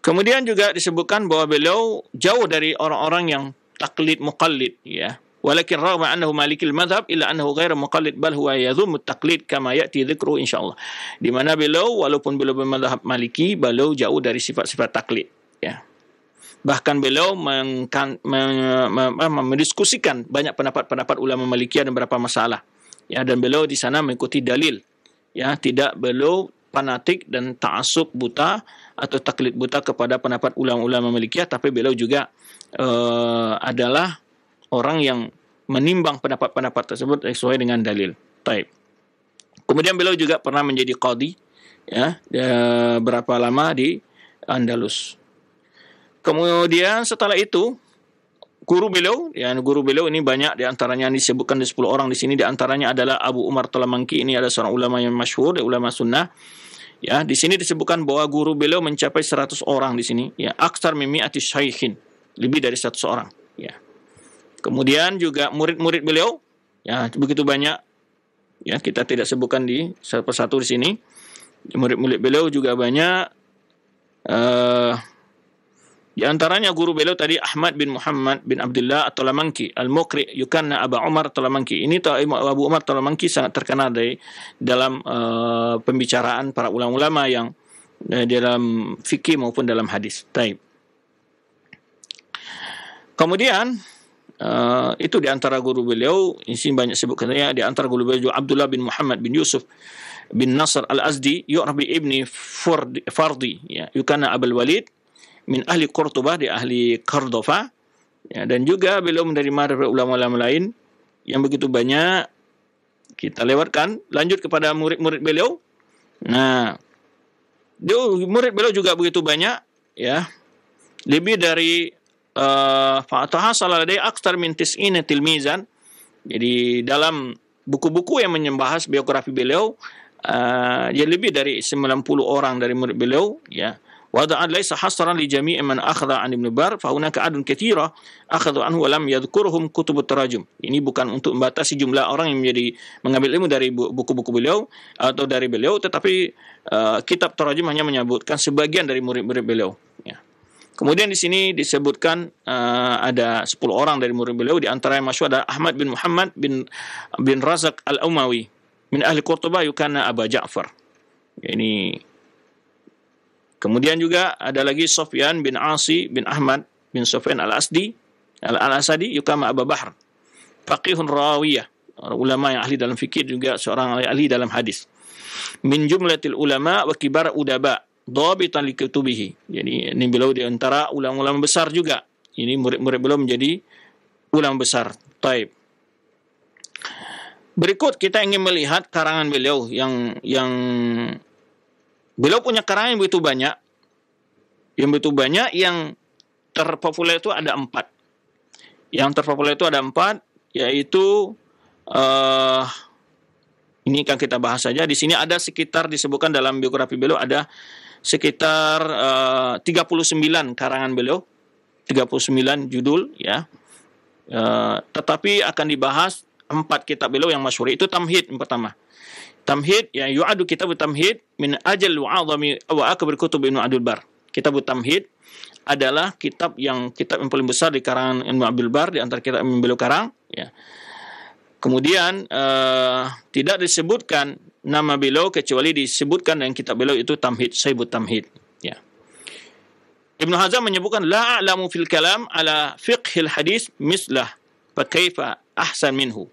Kemudian juga disebutkan bahwa beliau jauh dari orang-orang yang taklid muqallid, ya. Walakin ragma annahu malikil madhab illa annahu ghairu muqallid bal huwa yadhum at-taqlid kama ya'ti dzikru insyaallah. Di mana beliau walaupun beliau bermadhab Maliki, beliau jauh dari sifat-sifat taklid, ya. Bahkan beliau mendiskusikan banyak pendapat-pendapat ulama Malikiyah dan beberapa masalah, ya, dan beliau di sana mengikuti dalil, ya, tidak beliau fanatik dan ta'assub buta atau taklid buta kepada pendapat ulama-ulama Malikiyah, tapi beliau juga adalah orang yang menimbang pendapat-pendapat tersebut sesuai dengan dalil. Baik. Kemudian beliau juga pernah menjadi qadhi, ya, berapa lama di Andalus. Kemudian setelah itu guru beliau ini banyak, di antaranya disebutkan di 10 orang di sini, di antaranya adalah Abu Umar Talamangki. Ini adalah seorang ulama yang masyhur, ulama sunnah. Ya, di sini disebutkan bahwa guru beliau mencapai 100 orang di sini, ya, aktsar min mi'ati syaikhin, lebih dari 100 orang, ya. Kemudian juga murid-murid beliau, ya, begitu banyak, ya, kita tidak sebutkan di satu persatu di sini. Murid-murid beliau juga banyak. Di antaranya guru beliau tadi Ahmad bin Muhammad bin Abdullah At-Talamangki, Al-Muqri, yukanna Abu Umar At-Talamangki. Ini Abu Umar At-Talamangki sangat terkenal dalam pembicaraan para ulama-ulama yang dalam fikih maupun dalam hadis. Baik. Kemudian itu di antara guru beliau, ini banyak sebutkannya, di antara guru beliau Abdullah bin Muhammad bin Yusuf bin Nasr Al-Azdi, yu'rabi ibni Fardi, ya, yukanna Abul Walid, min ahli Qurtubah, di ahli Cordova, ya, dan juga beliau menerima dari ulama-ulama lain yang begitu banyak. Kita lewatkan, lanjut kepada murid-murid beliau. Nah, murid beliau juga begitu banyak, ya, lebih dari fatahasala ladai aktsar min tis'ina tilmizan, Jadi dalam buku-buku yang membahas biografi beliau, dia lebih dari 90 orang dari murid beliau, ya. Wada'an laisa hasran li jami'i man akhadha an Ibn Bar fa hunaka adun katsira akhadhu anhu wa lam yadhkurhum kutub tarajum. Ini bukan untuk membatasi jumlah orang yang mengambil ilmu dari buku-buku beliau atau dari beliau, tetapi kitab tarajum hanya menyebutkan sebagian dari murid-murid beliau, ya. Kemudian di sini disebutkan ada 10 orang dari murid beliau, di antara yang masyhur ada Ahmad bin Muhammad bin Razak al-Umawi min ahli Qurtubah yukana Aba Ja'far. Ini kemudian juga ada lagi Sufyan bin Asi bin Ahmad bin Sufyan al-Asadi yukama Aba Bahr. Faqihun rawiyah, ulama yang ahli dalam fikih, juga seorang ahli dalam hadis. Min jumlatil ulama wa kibar udaba dhabitan li kutubihi. Jadi ini beliau di antara ulama-ulama besar juga. Ini murid-murid beliau menjadi ulama besar. Taib. Berikut kita ingin melihat karangan beliau yang beliau punya karangan yang begitu banyak. Yang begitu banyak, yang terpopuler itu ada 4. Yang terpopuler itu ada 4, yaitu ini kan kita bahas saja. Di sini ada sekitar, disebutkan dalam biografi beliau ada sekitar 39 karangan beliau, 39 judul, ya. Tetapi akan dibahas 4 kitab beliau yang masyhur. Itu Tamhid yang pertama. Tamhid, ya, yu'adu kitab Tamhid min ajal wa 'azami wa akbar kutub Ibnu Abdul Bar. Kitab Tamhid adalah kitab yang paling besar di karangan Ibnu Abdul Bar, di antara kitab yang beliau karang, ya. Kemudian tidak disebutkan nama beliau kecuali disebutkan dalam kitab beliau itu Tamhid, Saibut Tamhid, ya. Ibnu Hazm menyebutkan la a'lamu fil kalam ala fiqhil hadis mislah fa kaifa ahsan minhu.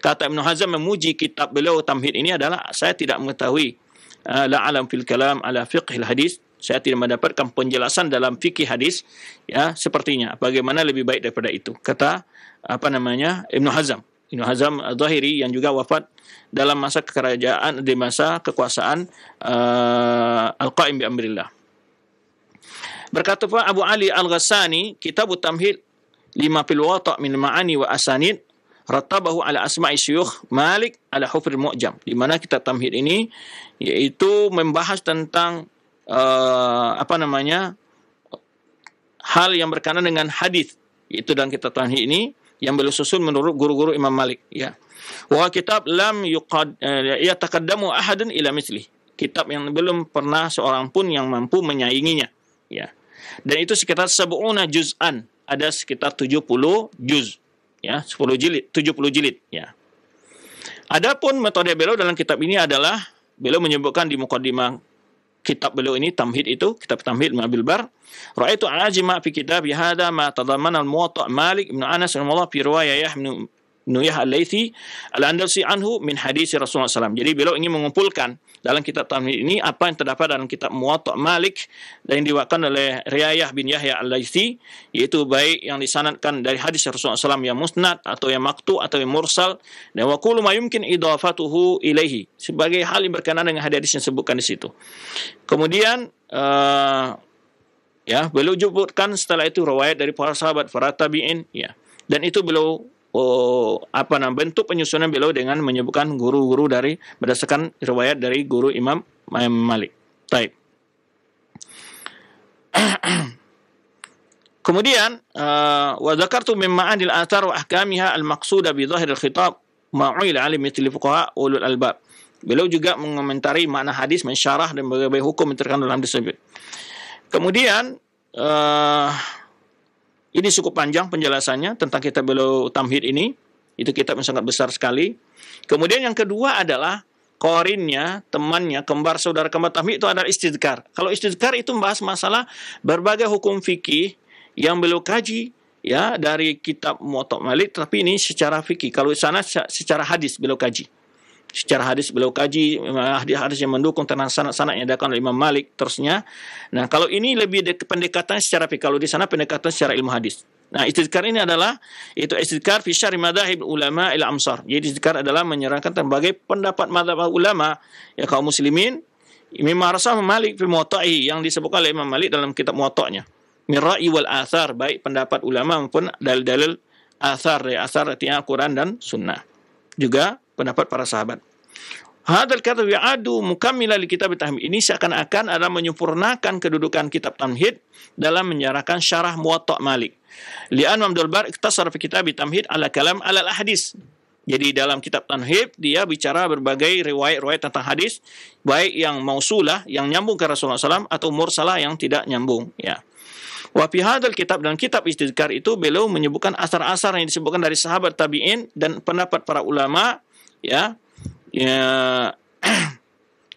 Kata Ibnu Hazm memuji kitab beliau Tamhid ini adalah, saya tidak mengetahui la a'lam fil kalam ala fiqhil hadis, saya tidak mendapatkan penjelasan dalam fikih hadis, ya, sepertinya. Bagaimana lebih baik daripada itu? Kata Ibnu Hazm. Ibnu Hazm Al-Zahiri yang juga wafat dalam masa kerajaan, di masa kekuasaan Al-Qaim bi amrillah. Berkata pula Abu Ali Al-Ghassani, kitab Tamhid lima fil wata' min ma'ani wa asanid rattabahu ala asma'i syuyukh Malik ala hufril mu'jam. Di mana kitab Tamhid ini yaitu membahas tentang hal yang berkaitan dengan hadis, itu dalam kitab Tamhid ini yang beliau susun menurut guru-guru Imam Malik, ya. Wa kitab lam yataqaddamu ahadun ila mislih. Kitab yang belum pernah seorang pun yang mampu menyainginya, ya. Dan itu sekitar 70 juz'an, ada sekitar 70 juz, ya, 10 jilid, 70 jilid, ya. Adapun metode beliau dalam kitab ini adalah beliau menyebutkan di muqaddimah kitab beliau ini Tamhid, itu kitab Tamhid Ibnu Abdul Bar, ra'aitu ajma fi kitab hadha ma tadammana al-Muwatta' Malik ibn Anas rahimahullah fi riwayah Ibnu Yahya al-Laitsi al-Andalusi anhu min hadis Rasulullah SAW. Jadi beliau ingin mengumpulkan dalam kitab Tamhid ini apa yang terdapat dalam kitab Muwatta' Malik dan yang diwakilkan oleh Riwayah bin Yahya al-Laitsi, yaitu baik yang disanadkan dari hadis Rasulullah SAW yang musnad atau yang maqtu atau yang mursal, dan wa kullu ma yumkin idafatuhu ilaihi, sebagai hal yang berkenaan dengan hadis yang disebutkan di situ. Kemudian ya, beliau sebutkan setelah itu riwayat dari para sahabat, para tabi'in, ya. Dan itu beliau bentuk penyusunan beliau dengan menyebutkan guru-guru dari berdasarkan riwayat dari guru Imam Malik. Baik. Kemudian wa dzakartu min ma'anil athar wa ahkamiha al-maqsuda bi dhahir al-khitab ma'ul alim mithli fuqaha ulul albab. Beliau juga mengomentari makna hadis, mensyarah dan berbagai hukum yang terkandung dalam tersebut. Kemudian ini cukup panjang penjelasannya tentang kitab beliau Tamhid ini. Itu kitab yang sangat besar sekali. Kemudian yang kedua adalah korinnya, temannya, kembar saudara kembar Tamhid itu adalah istidkar. Kalau istidkar itu membahas masalah berbagai hukum fikih yang beliau kaji, ya, dari kitab Muwatta' Malik, tapi ini secara fikih. Kalau di sana secara hadis beliau kaji. Secara hadis beliau kaji hadis yang mendukung tentang sanad-sanad yang diadakan oleh Imam Malik terusnya. Nah, kalau ini lebih pendekatan secara fikih, kalau di sana pendekatan secara ilmu hadis. Nah, istidkar ini adalah itu istidkar fi syarh madzhab ulama il amsar. Jadi istidkar adalah menyerahkan berbagai pendapat mazhab ulama ya kaum muslimin mimma rasah Malik fi Muwatta'i, yang disebutkan oleh Imam Malik dalam kitab Muwatta'nya. Min ra'i wal athar, baik pendapat ulama maupun dalil-dalil asar, artinya Quran dan Sunnah. Juga pendapat para sahabat. Hadal kata wi'adu mukammila li kitab tamhid. Ini seakan-akan adalah menyempurnakan kedudukan kitab tamhid dalam menyarahkan syarah Muwatta' Malik. Li'an Abdul Bar ikhtasar fi kitab tamhid ala kalam ala hadis. Jadi dalam kitab tamhid dia bicara berbagai riwayat-riwayat tentang hadis, baik yang mausulah yang nyambung ke Rasulullah SAW atau mursalah yang tidak nyambung, ya. Wa fi hadzal kitab, dan kitab Istidkar itu beliau menyebutkan asar-asar yang disebutkan dari sahabat tabi'in dan pendapat para ulama, ya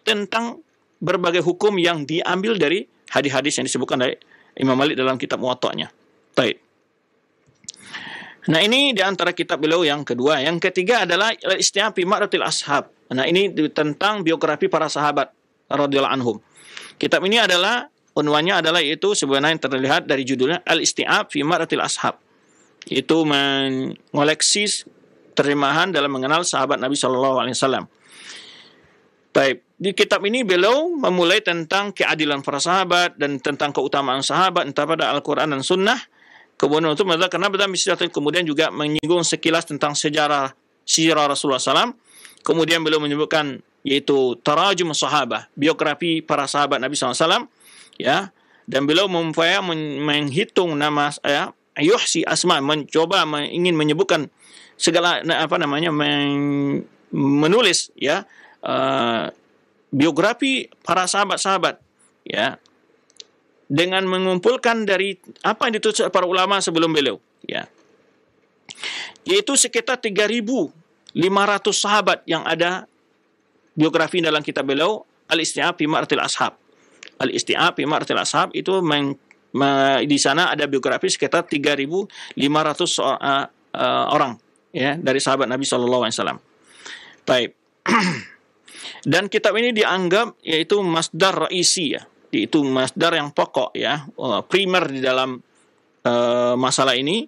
tentang berbagai hukum yang diambil dari hadis-hadis yang disebutkan dari Imam Malik dalam kitab Muwatta'nya. Baik. Nah, ini di antara kitab beliau yang kedua. Yang ketiga adalah Al-Isti'ab fi Ma'rifatil Ashab. Nah, ini tentang biografi para sahabat radhiyallahu anhum. Kitab ini adalah unwannya adalah yaitu sebenarnya yang terlihat dari judulnya Al-Isti'ab fi Ma'rifatil Ashab. Itu mengoleksi terjemahan dalam mengenal sahabat Nabi SAW. Baik, di kitab ini beliau memulai tentang keadilan para sahabat dan tentang keutamaan sahabat entah pada Al-Quran dan Sunnah. Kemudian untuk karena kemudian juga menyinggung sekilas tentang sejarah sirah Rasulullah SAW. Kemudian beliau menyebutkan yaitu tarajum sahabah, biografi para sahabat Nabi SAW. Ya, dan beliau menghitung nama yuhsi asma, mencoba ingin menyebutkan segala menulis ya biografi para sahabat-sahabat, ya, dengan mengumpulkan dari apa yang ditulis para ulama sebelum beliau, ya, yaitu sekitar 3.500 sahabat yang ada biografi dalam kitab beliau Al-Isti'ab fi Ma'rifatil Ashab. Al-Isti'ab fi Ma'rifatil Ashab itu di sana ada biografi sekitar 3.500 orang, ya, dari sahabat Nabi SAW. Baik. Dan kitab ini dianggap yaitu masdar raisi, ya, yaitu masdar yang pokok, ya, primer di dalam masalah ini.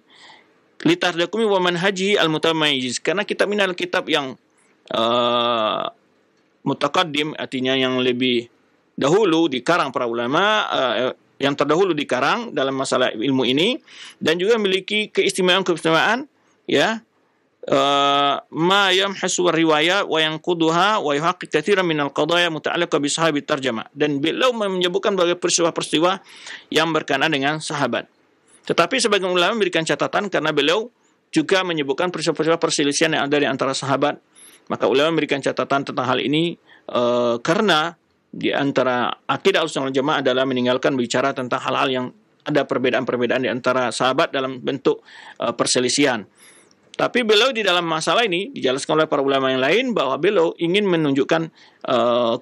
Litardakumi wa manhaji al-mutamayyiz, karena kitab ini adalah kitab yang mutaqaddim, artinya yang lebih dahulu dikarang para ulama, yang terdahulu dikarang dalam masalah ilmu ini, dan juga memiliki keistimewaan, ya, ma yamhasu riwayat wa yanquduha wa yuhaqqiq katsiran min al-qadaya muta'alliqah bi sahabi tarjamah, dan beliau menyebutkan berbagai peristiwa-peristiwa yang berkenaan dengan sahabat. Tetapi sebagian ulama memberikan catatan karena beliau juga menyebutkan peristiwa-peristiwa perselisihan yang ada di antara sahabat. Maka ulama memberikan catatan tentang hal ini karena di antara akidah Ahlussunnah wal Jamaah adalah meninggalkan bicara tentang hal-hal yang ada perbedaan-perbedaan di antara sahabat dalam bentuk perselisihan. Tapi beliau di dalam masalah ini dijelaskan oleh para ulama yang lain bahwa beliau ingin menunjukkan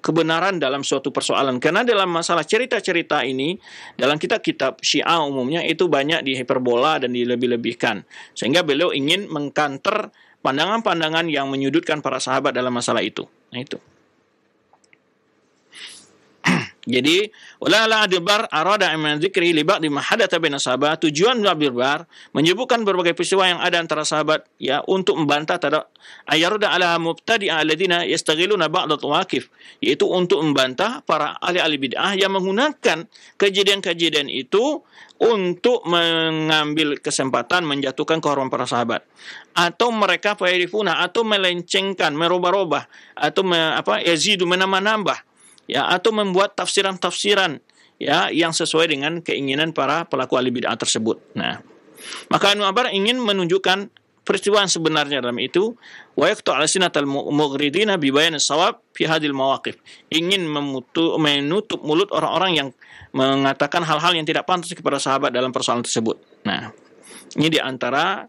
kebenaran dalam suatu persoalan. Karena dalam masalah cerita-cerita ini, dalam kitab-kitab Syiah umumnya itu banyak dihiperbola dan dilebih-lebihkan. Sehingga beliau ingin mengkanter pandangan-pandangan yang menyudutkan para sahabat dalam masalah itu. Nah, itu. Jadi, wala Abdul Bar arada min dzikri li ba'd ma hadatha baina sahabat. Tujuan Abdul Bar menyebutkan berbagai peristiwa yang ada antara sahabat, ya, untuk membantah terhadap ayarda ala mubtadi'a alladziina yastaghiluna ba'd al-mawaqif, yaitu untuk membantah para ahli-ahli bid'ah yang menggunakan kejadian-kejadian itu untuk mengambil kesempatan menjatuhkan kehormatan para sahabat, atau mereka fa'irifuna, atau melencengkan, merubah-rubah, atau yazidu, menambah-nambah, ya, atau membuat tafsiran-tafsiran, ya, yang sesuai dengan keinginan para pelaku ahli bid'ah tersebut. Nah, maka Ibnu Abbas ingin menunjukkan peristiwa yang sebenarnya dalam itu, wa yaqtu' al-sinatal mughridina bi bayan as-shawab fi hadhil mawaqif. Ingin menutup mulut orang-orang yang mengatakan hal-hal yang tidak pantas kepada sahabat dalam persoalan tersebut. Nah, ini di antara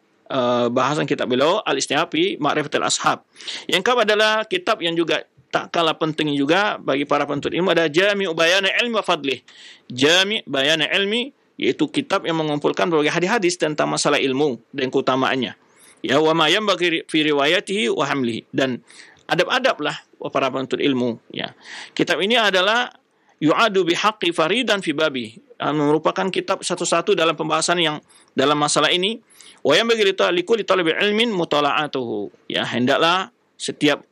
bahasan kitab beliau Al-Isti'ab fi Ma'rifatil Ashab. Yang kedua adalah kitab yang juga tak kalah penting juga bagi para penuntut ilmu, ada Jami' Bayan Ilmi wa Fadlih. Jami' Bayan Ilmi, yaitu kitab yang mengumpulkan berbagai hadis-hadis tentang masalah ilmu dan keutamaannya. Ya, wa ma yanbaghi fi riwayatihi wa hamlihi, dan adab-adablah para penuntut ilmu, ya. Kitab ini adalah yu'adu bihaqqi faridan fi babi, merupakan kitab satu-satu dalam pembahasan yang dalam masalah ini. Wa yanbaghi li kulli talibil ilmin mutala'atuhu, ya, hendaklah setiap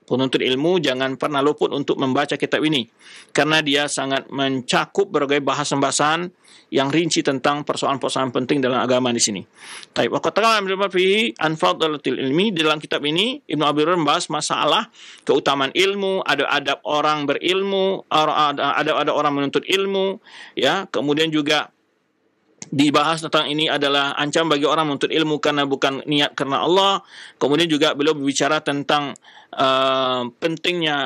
Penuntut ilmu jangan pernah luput untuk membaca kitab ini, karena dia sangat mencakup berbagai bahasan-bahasan yang rinci tentang persoalan-persoalan penting dalam agama di sini. Taib. Wa qala Ibnu fi Anfadlatil Ilmi, dalam kitab ini Ibnu Abdul Bar membahas masalah keutamaan ilmu, ada adab orang berilmu, ada orang menuntut ilmu, ya. Kemudian juga dibahas tentang ini adalah ancam bagi orang menuntut ilmu karena bukan niat karena Allah. Kemudian juga beliau berbicara tentang pentingnya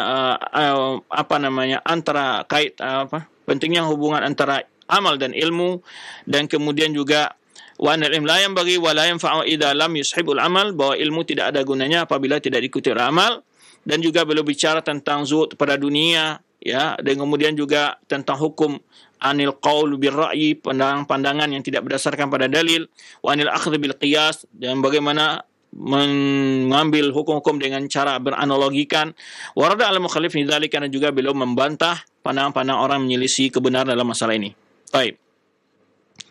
pentingnya hubungan antara amal dan ilmu, dan kemudian juga wa anal ilm la yanbaghi wa la yanfa'u idza lam yushibul amal, bahwa ilmu tidak ada gunanya apabila tidak diikuti oleh amal. Dan juga beliau bicara tentang zuhud pada dunia, ya, dan kemudian juga tentang hukum anil qaul bil ra'yi, pandangan yang tidak berdasarkan pada dalil, wa anil akhdh bil qiyas, dan bagaimana mengambil hukum-hukum dengan cara beranalogikan, warada al mukhalif fi dzalika, karena juga beliau membantah pandangan-pandangan orang menyelisih kebenaran dalam masalah ini. Baik.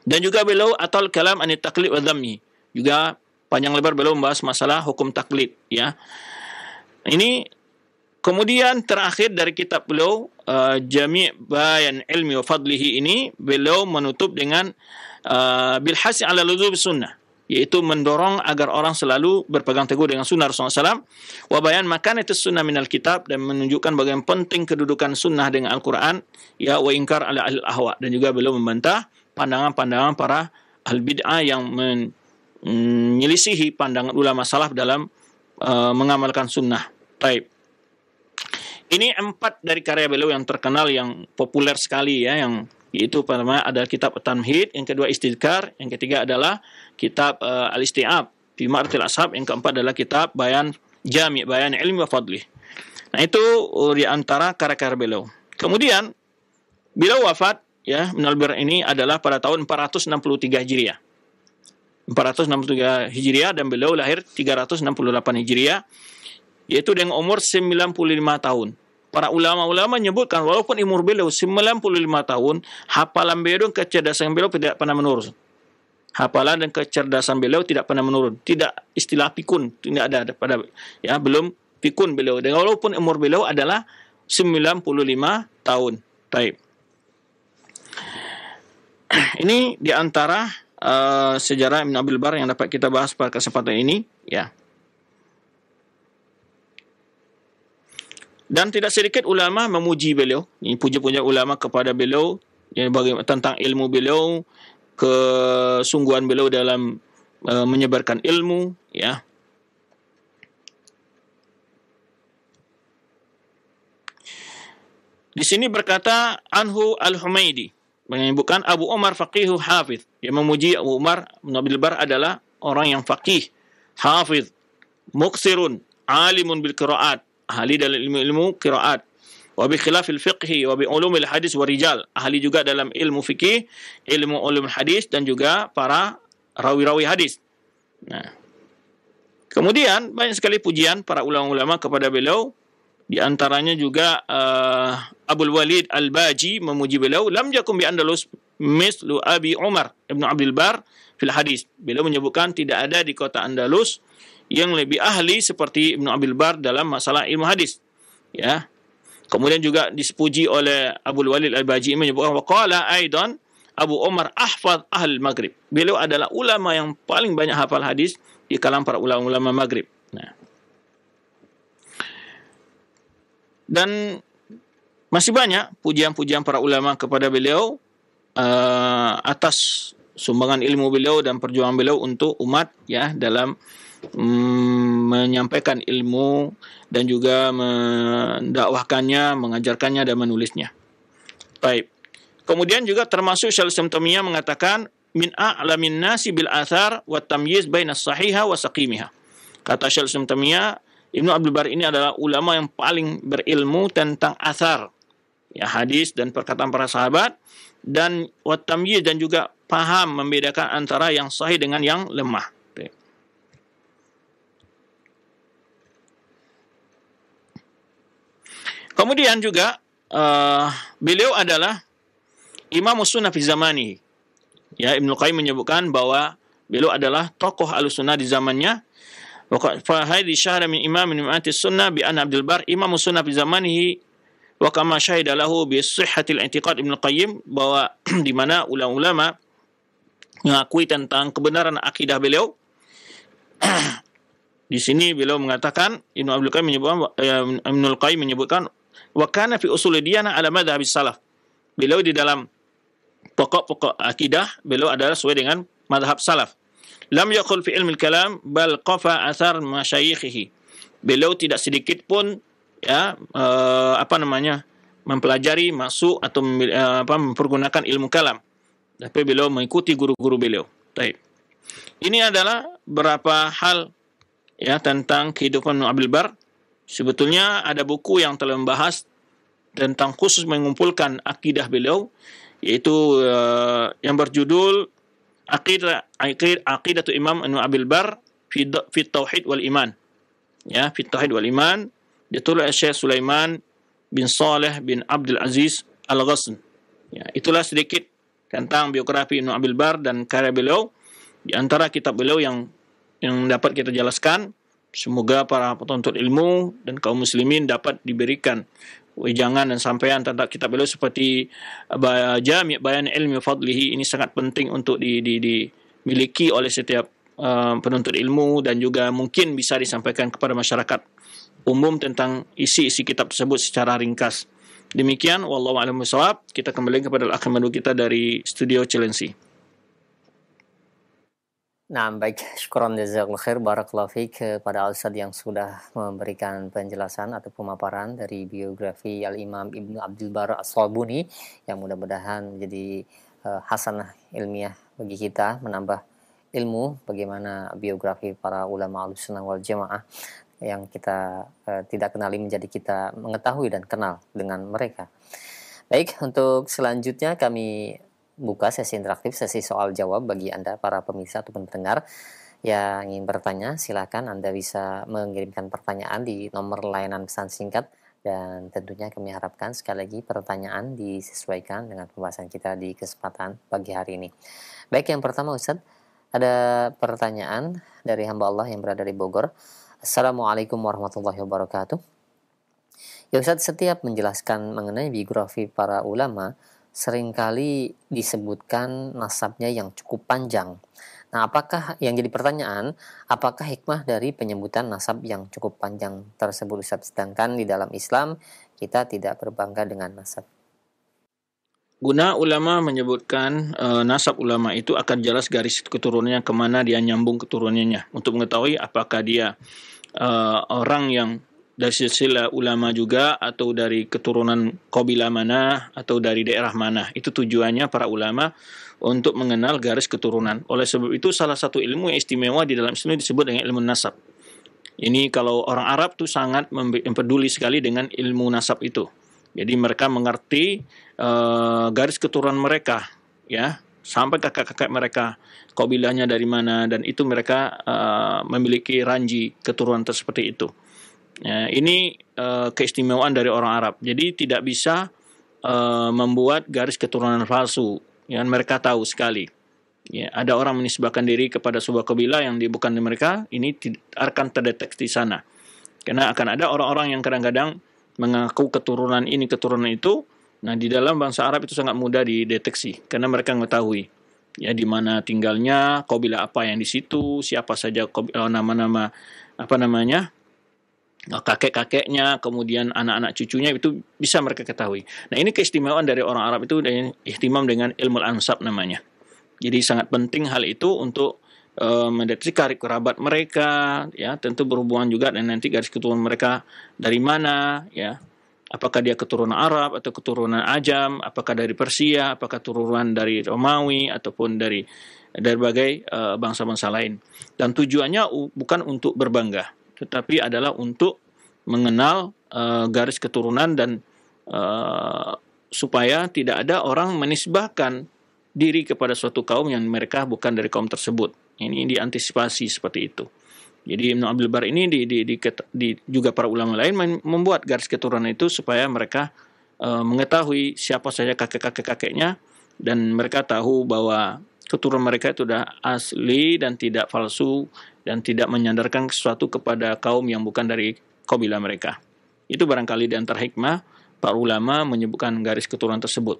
Dan juga beliau atal kalam anit taqlid wa dhammi, juga panjang lebar beliau membahas masalah hukum taklid, ya. Ini kemudian terakhir dari kitab beliau Jami' Bayan Ilmi wa Fadlihi, ini beliau menutup dengan bil hasi ala luzum sunnah, yaitu mendorong agar orang selalu berpegang teguh dengan sunnah Rasulullah SAW, wa bayan makanatus sunnah minal kitab, dan menunjukkan bagaimana penting kedudukan sunnah dengan Al-Quran, ya, wa inkar ala ahli ahwa, dan juga beliau membantah pandangan-pandangan para ahli bid'ah yang menyelisihi pandangan ulama salaf dalam mengamalkan sunnah. Baik. Ini 4 dari karya beliau yang terkenal, yang populer sekali, ya, yang yaitu pertama ada kitab Tamhid, yang kedua Istidkar, yang ketiga adalah kitab Al-Isti'ab fi Ma'rifatil Ashab, yang keempat adalah kitab Jami' Bayan Ilmi wa Fadlih. Nah, itu di antara karya-karya beliau. Kemudian beliau wafat, ya, Ibnu Abdul Bar ini adalah pada tahun 463 Hijriah. 463 Hijriah, dan beliau lahir 368 Hijriah, yaitu dengan umur 95 tahun. Para ulama-ulama menyebutkan walaupun umur beliau 95 tahun, hafalan beliau dan kecerdasan beliau tidak pernah menurun. Hafalan dan kecerdasan beliau tidak pernah menurun. Tidak istilah pikun, tidak ada pada, ya, belum pikun beliau. Dan walaupun umur beliau adalah 95 tahun. Baik. Ini di antara sejarah Ibnu Abdul Bar yang dapat kita bahas pada kesempatan ini, ya. Dan tidak sedikit ulama memuji beliau. Ini puja-puja ulama kepada beliau, ya, tentang ilmu beliau, kesungguhan beliau dalam menyebarkan ilmu, ya. Di sini berkata Anhu Al-Humaidi, menyebutkan Abu Umar Faqihu Hafiz, yang memuji Abu Umar Ibn Abdul Bar adalah orang yang faqih, hafiz, muqsirun, alimun bil qiraat, ahli dalam ilmu qiraat, wa bi khilafil fiqhi wa bi ulumil hadis wa rijal, ahli juga dalam ilmu fikih, ilmu ulumul hadis, dan juga para rawi-rawi hadis. Nah, kemudian banyak sekali pujian para ulama-ulama kepada beliau. Di antaranya juga Abul Walid Al-Baji memuji beliau, lam yakum bi Andalus mislu Abi Umar Ibn Abdul Bar fil hadis. Beliau menyebutkan tidak ada di kota Andalus yang lebih ahli seperti Ibnu Abdul Bar dalam masalah ilmu hadis, ya. Kemudian juga dipuji oleh Abul Walid Al-Baji menyebutkan waqala aidan Abu Umar ahfaz ahl Maghrib. Beliau adalah ulama yang paling banyak hafal hadis di kalangan para ulama-ulama Maghrib. Nah, dan masih banyak pujian-pujian para ulama kepada beliau atas sumbangan ilmu beliau dan perjuangan beliau untuk umat, ya, dalam menyampaikan ilmu dan juga mendakwahkannya, mengajarkannya, dan menulisnya. Baik. Kemudian juga termasuk Syaikhul Islam Taimiyah mengatakan min a'lamin nasi bil athar wa tamyiz baina sahiha wa saqimiha. Kata Syaikhul Islam Taimiyah, Ibnu Abdul Bar ini adalah ulama yang paling berilmu tentang athar, ya, hadis dan perkataan para sahabat, dan wa tamyiz, dan juga paham membedakan antara yang sahih dengan yang lemah. Kemudian juga beliau adalah Imam Sunnah fi zamani. Ya, Ibnu Qayyim menyebutkan bahwa beliau adalah tokoh Ahlussunnah di zamannya. فهذه شهادة من إمام من أئمة السنة بأن عبد البر إمام السنة في زمانه وكما شهد له بصحة الاعتقاد Ibnu Qayyim, bahwa di mana ulama-ulama mengakui tentang kebenaran akidah beliau. Di sini beliau mengatakan, Ibnul Qayyim menyebutkan wa kana fi usul diyana ala madhhab salaf. Beliau di dalam pokok-pokok akidah beliau adalah sesuai dengan madhab salaf. Lam yaqul fi ilmi al-kalam bal qafa athar masyayikhihi. Beliau tidak sedikit pun mempelajari, masuk atau mempergunakan ilmu kalam. Tapi beliau mengikuti guru-guru beliau. Baik. Ini adalah beberapa hal tentang kehidupan Ibnu Abdul Bar. Sebetulnya ada buku yang telah membahas tentang khusus mengumpulkan akidah beliau, yaitu yang berjudul Aqidatu Imam Ibnu Abdul Bar fi Tauhid wal Iman. Ya, fi Tauhid wal Iman, ditulis oleh Syekh Sulaiman bin Saleh bin Abdul Aziz Al-Ghasn. Ya, itulah sedikit tentang biografi Ibnu Abdul Bar dan karya beliau. Di antara kitab beliau yang dapat kita jelaskan, semoga para penuntut ilmu dan kaum muslimin dapat diberikan wejangan dan sampaian tentang kitab beliau seperti Jami' Bayan Ilmi Fadlihi. Ini sangat penting untuk dimiliki oleh setiap penuntut ilmu dan juga mungkin bisa disampaikan kepada masyarakat umum tentang isi-isi kitab tersebut secara ringkas. Demikian, wallahu a'lam bishawab. Kita kembali kepada al-akh Madu kita dari studio Cilengsi. Nah, baik, syukran jazakallahu khair, barakallahu fiik kepada Al-Ustaz yang sudah memberikan penjelasan atau pemaparan dari biografi Al-Imam Ibnu Abdul Bar As-Sabuni yang mudah-mudahan menjadi hasanah ilmiah bagi kita, menambah ilmu bagaimana biografi para ulama Ahlussunnah wal Jamaah yang kita tidak kenali menjadi kita mengetahui dan kenal dengan mereka. Baik, untuk selanjutnya kami buka sesi interaktif, sesi soal jawab bagi Anda para pemirsa ataupun pendengar yang ingin bertanya. Silakan Anda bisa mengirimkan pertanyaan di nomor layanan pesan singkat, dan tentunya kami harapkan sekali lagi pertanyaan disesuaikan dengan pembahasan kita di kesempatan pagi hari ini. Baik, yang pertama Ustaz, ada pertanyaan dari hamba Allah yang berada di Bogor. Assalamualaikum warahmatullahi wabarakatuh. Ya Ustaz, setiap menjelaskan mengenai biografi para ulama seringkali disebutkan nasabnya yang cukup panjang. Nah, apakah yang jadi pertanyaan, apakah hikmah dari penyebutan nasab yang cukup panjang tersebut Ustaz? Sedangkan di dalam Islam kita tidak berbangga dengan nasab. Guna ulama menyebutkan nasab ulama itu akan jelas garis keturunannya, kemana dia nyambung keturunannya, untuk mengetahui apakah dia orang yang dari silsilah ulama juga, atau dari keturunan kabilah mana, atau dari daerah mana. Itu tujuannya para ulama untuk mengenal garis keturunan. Oleh sebab itu salah satu ilmu yang istimewa di dalam Islam disebut dengan ilmu nasab. Ini kalau orang Arab tuh sangat peduli sekali dengan ilmu nasab itu. Jadi mereka mengerti garis keturunan mereka, ya, sampai kakak-kakak mereka kabilahnya dari mana, dan itu mereka memiliki ranji keturunan seperti itu. Ya, ini keistimewaan dari orang Arab. Jadi tidak bisa membuat garis keturunan palsu. Ya, mereka tahu sekali. Ya, ada orang menisbahkan diri kepada sebuah kabilah yang bukan di mereka, ini akan terdeteksi di sana. Karena akan ada orang-orang yang kadang-kadang mengaku keturunan ini, keturunan itu. Nah, di dalam bangsa Arab itu sangat mudah dideteksi karena mereka mengetahui ya di mana tinggalnya, kabilah apa yang di situ, siapa saja nama-nama kakek-kakeknya, kemudian anak-anak cucunya, itu bisa mereka ketahui. Nah, ini keistimewaan dari orang Arab itu, dan ihtimam dengan ilmu ansab namanya. Jadi sangat penting hal itu untuk mendeteksi karib kerabat mereka, ya, tentu berhubungan juga dan nanti garis keturunan mereka dari mana, ya. Apakah dia keturunan Arab atau keturunan Ajam, apakah dari Persia, apakah keturunan dari Romawi ataupun dari berbagai bangsa-bangsa lain. Dan tujuannya bukan untuk berbangga, tetapi adalah untuk mengenal garis keturunan dan supaya tidak ada orang menisbahkan diri kepada suatu kaum yang mereka bukan dari kaum tersebut. Ini diantisipasi seperti itu. Jadi Ibnu Abdul Bar ini juga para ulama lain membuat garis keturunan itu supaya mereka mengetahui siapa saja kakek-kakeknya dan mereka tahu bahwa keturunan mereka itu sudah asli dan tidak palsu dan tidak menyandarkan sesuatu kepada kaum yang bukan dari kabilah mereka. Itu barangkali di antara hikmah para ulama menyebutkan garis keturunan tersebut.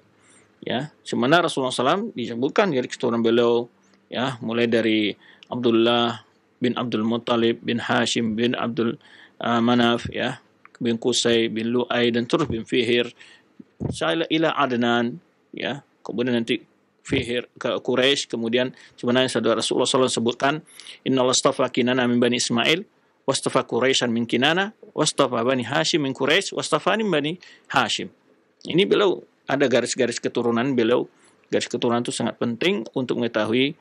Ya, sebenarnya Rasulullah SAW disebutkan garis keturunan beliau, ya, mulai dari Abdullah bin Abdul Muttalib bin Hashim bin Abdul Manaf, ya, bin Qusay bin Lu'ay dan terus bin Fihir ila Adnan, ya, kemudian nanti Fihir ke Quraisy, kemudian sebenarnya saudara Rasulullah SAW sebutkan innallaha astafa Kinana min bani Ismail wastafa Quraisyan min Kinana wastafa bani Hashim min Quraisy wastafani bani Hashim. Ini beliau ada garis-garis keturunan beliau. Garis keturunan itu sangat penting untuk mengetahui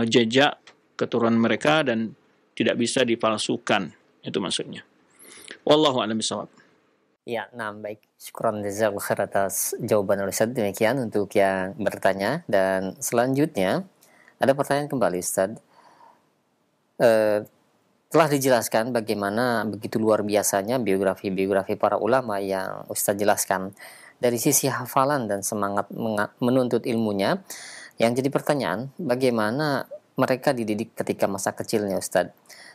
jejak keturunan mereka dan tidak bisa dipalsukan. Itu maksudnya. Wallahu a'lam bishawab. Ya, nah baik. Syukran jazakallahu khair atas jawaban Ustaz. Demikian untuk yang bertanya. Dan selanjutnya ada pertanyaan kembali Ustaz. Telah dijelaskan bagaimana begitu luar biasanya biografi-biografi para ulama yang Ustaz jelaskan dari sisi hafalan dan semangat menuntut ilmunya. Yang jadi pertanyaan, bagaimana mereka dididik ketika masa kecilnya Ustaz?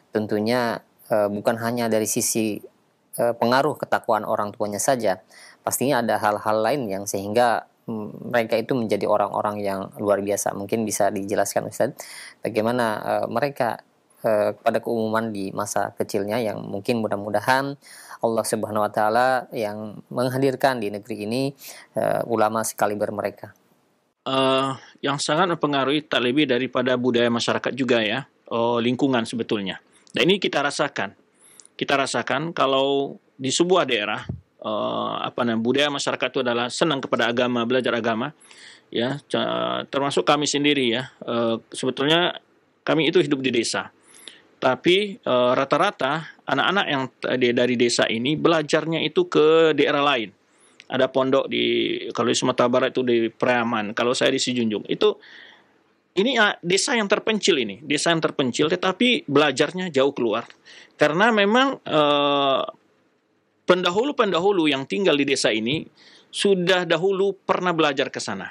Tentunya bukan hanya dari sisi pengaruh ketakwaan orang tuanya saja. Pastinya ada hal-hal lain yang sehingga mereka itu menjadi orang-orang yang luar biasa. Mungkin bisa dijelaskan Ustaz, bagaimana mereka pada keumuman di masa kecilnya yang mungkin mudah-mudahan Allah Subhanahu wa taala yang menghadirkan di negeri ini ulama sekaliber mereka. Yang sangat mempengaruhi tak lebih daripada budaya masyarakat juga, ya, lingkungan sebetulnya. Dan ini kita rasakan. Kita rasakan kalau di sebuah daerah budaya masyarakat itu adalah senang kepada agama, belajar agama, ya, termasuk kami sendiri, ya. Sebetulnya kami itu hidup di desa. Tapi rata-rata anak-anak yang dari desa ini belajarnya itu ke daerah lain. Ada pondok kalau di Sumatera Barat itu di Priaman, kalau saya di Sijunjung. Ini desa yang terpencil ini, desa yang terpencil, tetapi belajarnya jauh keluar. Karena memang pendahulu-pendahulu yang tinggal di desa ini sudah dahulu pernah belajar ke sana.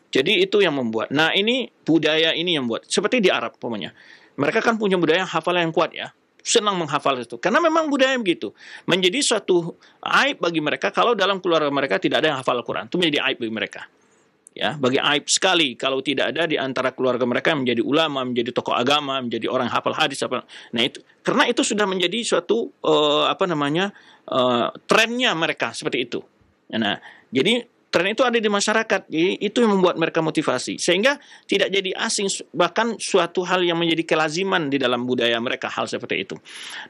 Jadi itu yang membuat. Nah, ini budaya ini yang membuat. Seperti di Arab, pokoknya. Mereka kan punya budaya hafalan yang kuat, ya. Senang menghafal itu. Karena memang budaya begitu. Menjadi suatu aib bagi mereka kalau dalam keluarga mereka tidak ada yang hafal Al-Quran. Itu menjadi aib bagi mereka. Ya, bagi aib sekali kalau tidak ada di antara keluarga mereka yang menjadi ulama, menjadi tokoh agama, menjadi orang hafal hadis. Nah, itu karena itu sudah menjadi suatu trennya mereka seperti itu. Nah, jadi tren itu ada di masyarakat, jadi itu yang membuat mereka motivasi. Sehingga tidak jadi asing, bahkan suatu hal yang menjadi kelaziman di dalam budaya mereka, hal seperti itu.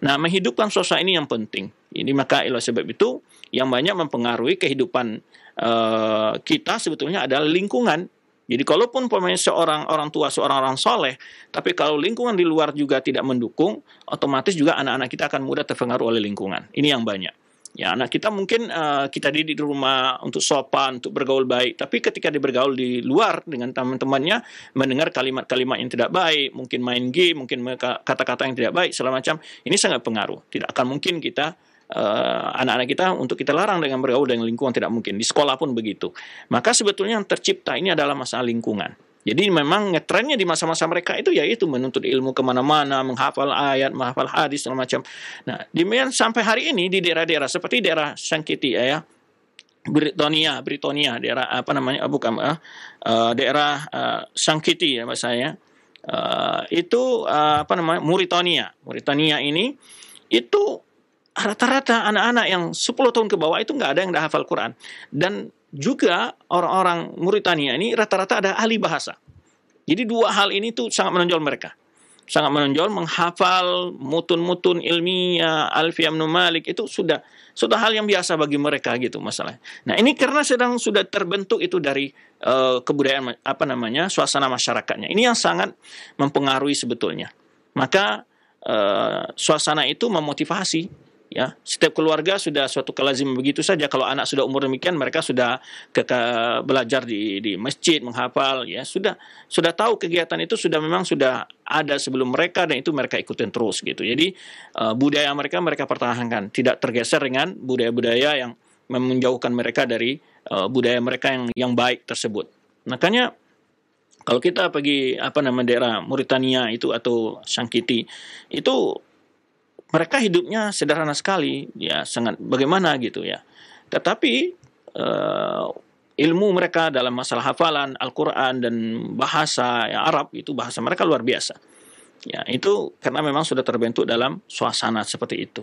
Nah, menghidupkan suasana ini yang penting. Ini maka oleh sebab itu, yang banyak mempengaruhi kehidupan kita sebetulnya adalah lingkungan. Jadi kalaupun pemain seorang orang tua, seorang orang soleh, tapi kalau lingkungan di luar juga tidak mendukung, otomatis juga anak-anak kita akan mudah terpengaruh oleh lingkungan. Ini yang banyak. Ya, anak kita mungkin kita didik di rumah untuk sopan, untuk bergaul baik. Tapi ketika dia bergaul di luar dengan teman-temannya, mendengar kalimat-kalimat yang tidak baik, mungkin main game, mungkin kata-kata yang tidak baik, segala macam, ini sangat pengaruh. Tidak akan mungkin kita, anak-anak kita untuk kita larang dengan bergaul dengan lingkungan, tidak mungkin. Di sekolah pun begitu. Maka sebetulnya yang tercipta ini adalah masalah lingkungan. Jadi memang ngetrennya di masa-masa mereka itu yaitu menuntut ilmu kemana-mana, menghafal ayat, menghafal hadis, segala macam. Nah, demikian sampai hari ini di daerah-daerah seperti daerah Sankiti, ya, Britonia, daerah daerah Sankiti, ya bahasanya, itu Mauritania ini itu rata-rata anak-anak yang 10 tahun ke bawah itu nggak ada yang dah hafal Quran. Dan juga orang-orang Mauritania ini rata-rata ada ahli bahasa. Jadi dua hal ini tuh sangat menonjol mereka. Sangat menonjol, menghafal mutun-mutun ilmiah, Alfiyah Ibnu Malik, itu sudah hal yang biasa bagi mereka gitu masalahnya. Nah, ini karena sudah terbentuk itu dari kebudayaan suasana masyarakatnya. Ini yang sangat mempengaruhi sebetulnya. Maka suasana itu memotivasi. Ya, setiap keluarga sudah suatu kelazim begitu saja. Kalau anak sudah umur demikian, mereka sudah belajar di masjid, menghafal, ya, sudah tahu kegiatan itu memang sudah ada sebelum mereka, dan itu mereka ikutin terus gitu. Jadi budaya mereka pertahankan, tidak tergeser dengan budaya-budaya yang menjauhkan mereka dari budaya mereka yang baik tersebut. Makanya kalau kita pergi daerah Mauritania itu atau Sangkiti itu mereka hidupnya sederhana sekali, ya sangat bagaimana gitu ya. Tetapi ilmu mereka dalam masalah hafalan Al-Quran dan bahasa ya, Arab itu bahasa mereka luar biasa. Ya, itu karena memang sudah terbentuk dalam suasana seperti itu.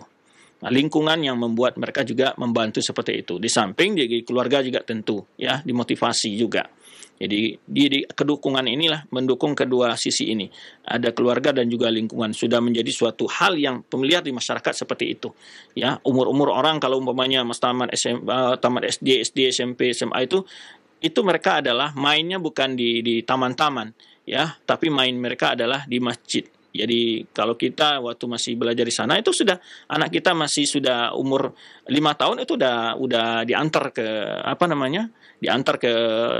Nah, lingkungan yang membuat mereka juga membantu seperti itu. Di samping jadi keluarga juga tentu ya dimotivasi juga. Jadi di kedukungan inilah mendukung kedua sisi ini. Ada keluarga dan juga lingkungan sudah menjadi suatu hal yang familiar di masyarakat seperti itu. Ya, umur-umur orang kalau umpamanya tamat SD, SMP, SMA itu mereka adalah mainnya bukan di taman-taman ya, tapi main mereka adalah di masjid. Jadi kalau kita waktu masih belajar di sana itu sudah anak kita masih sudah umur 5 tahun itu udah diantar ke diantar ke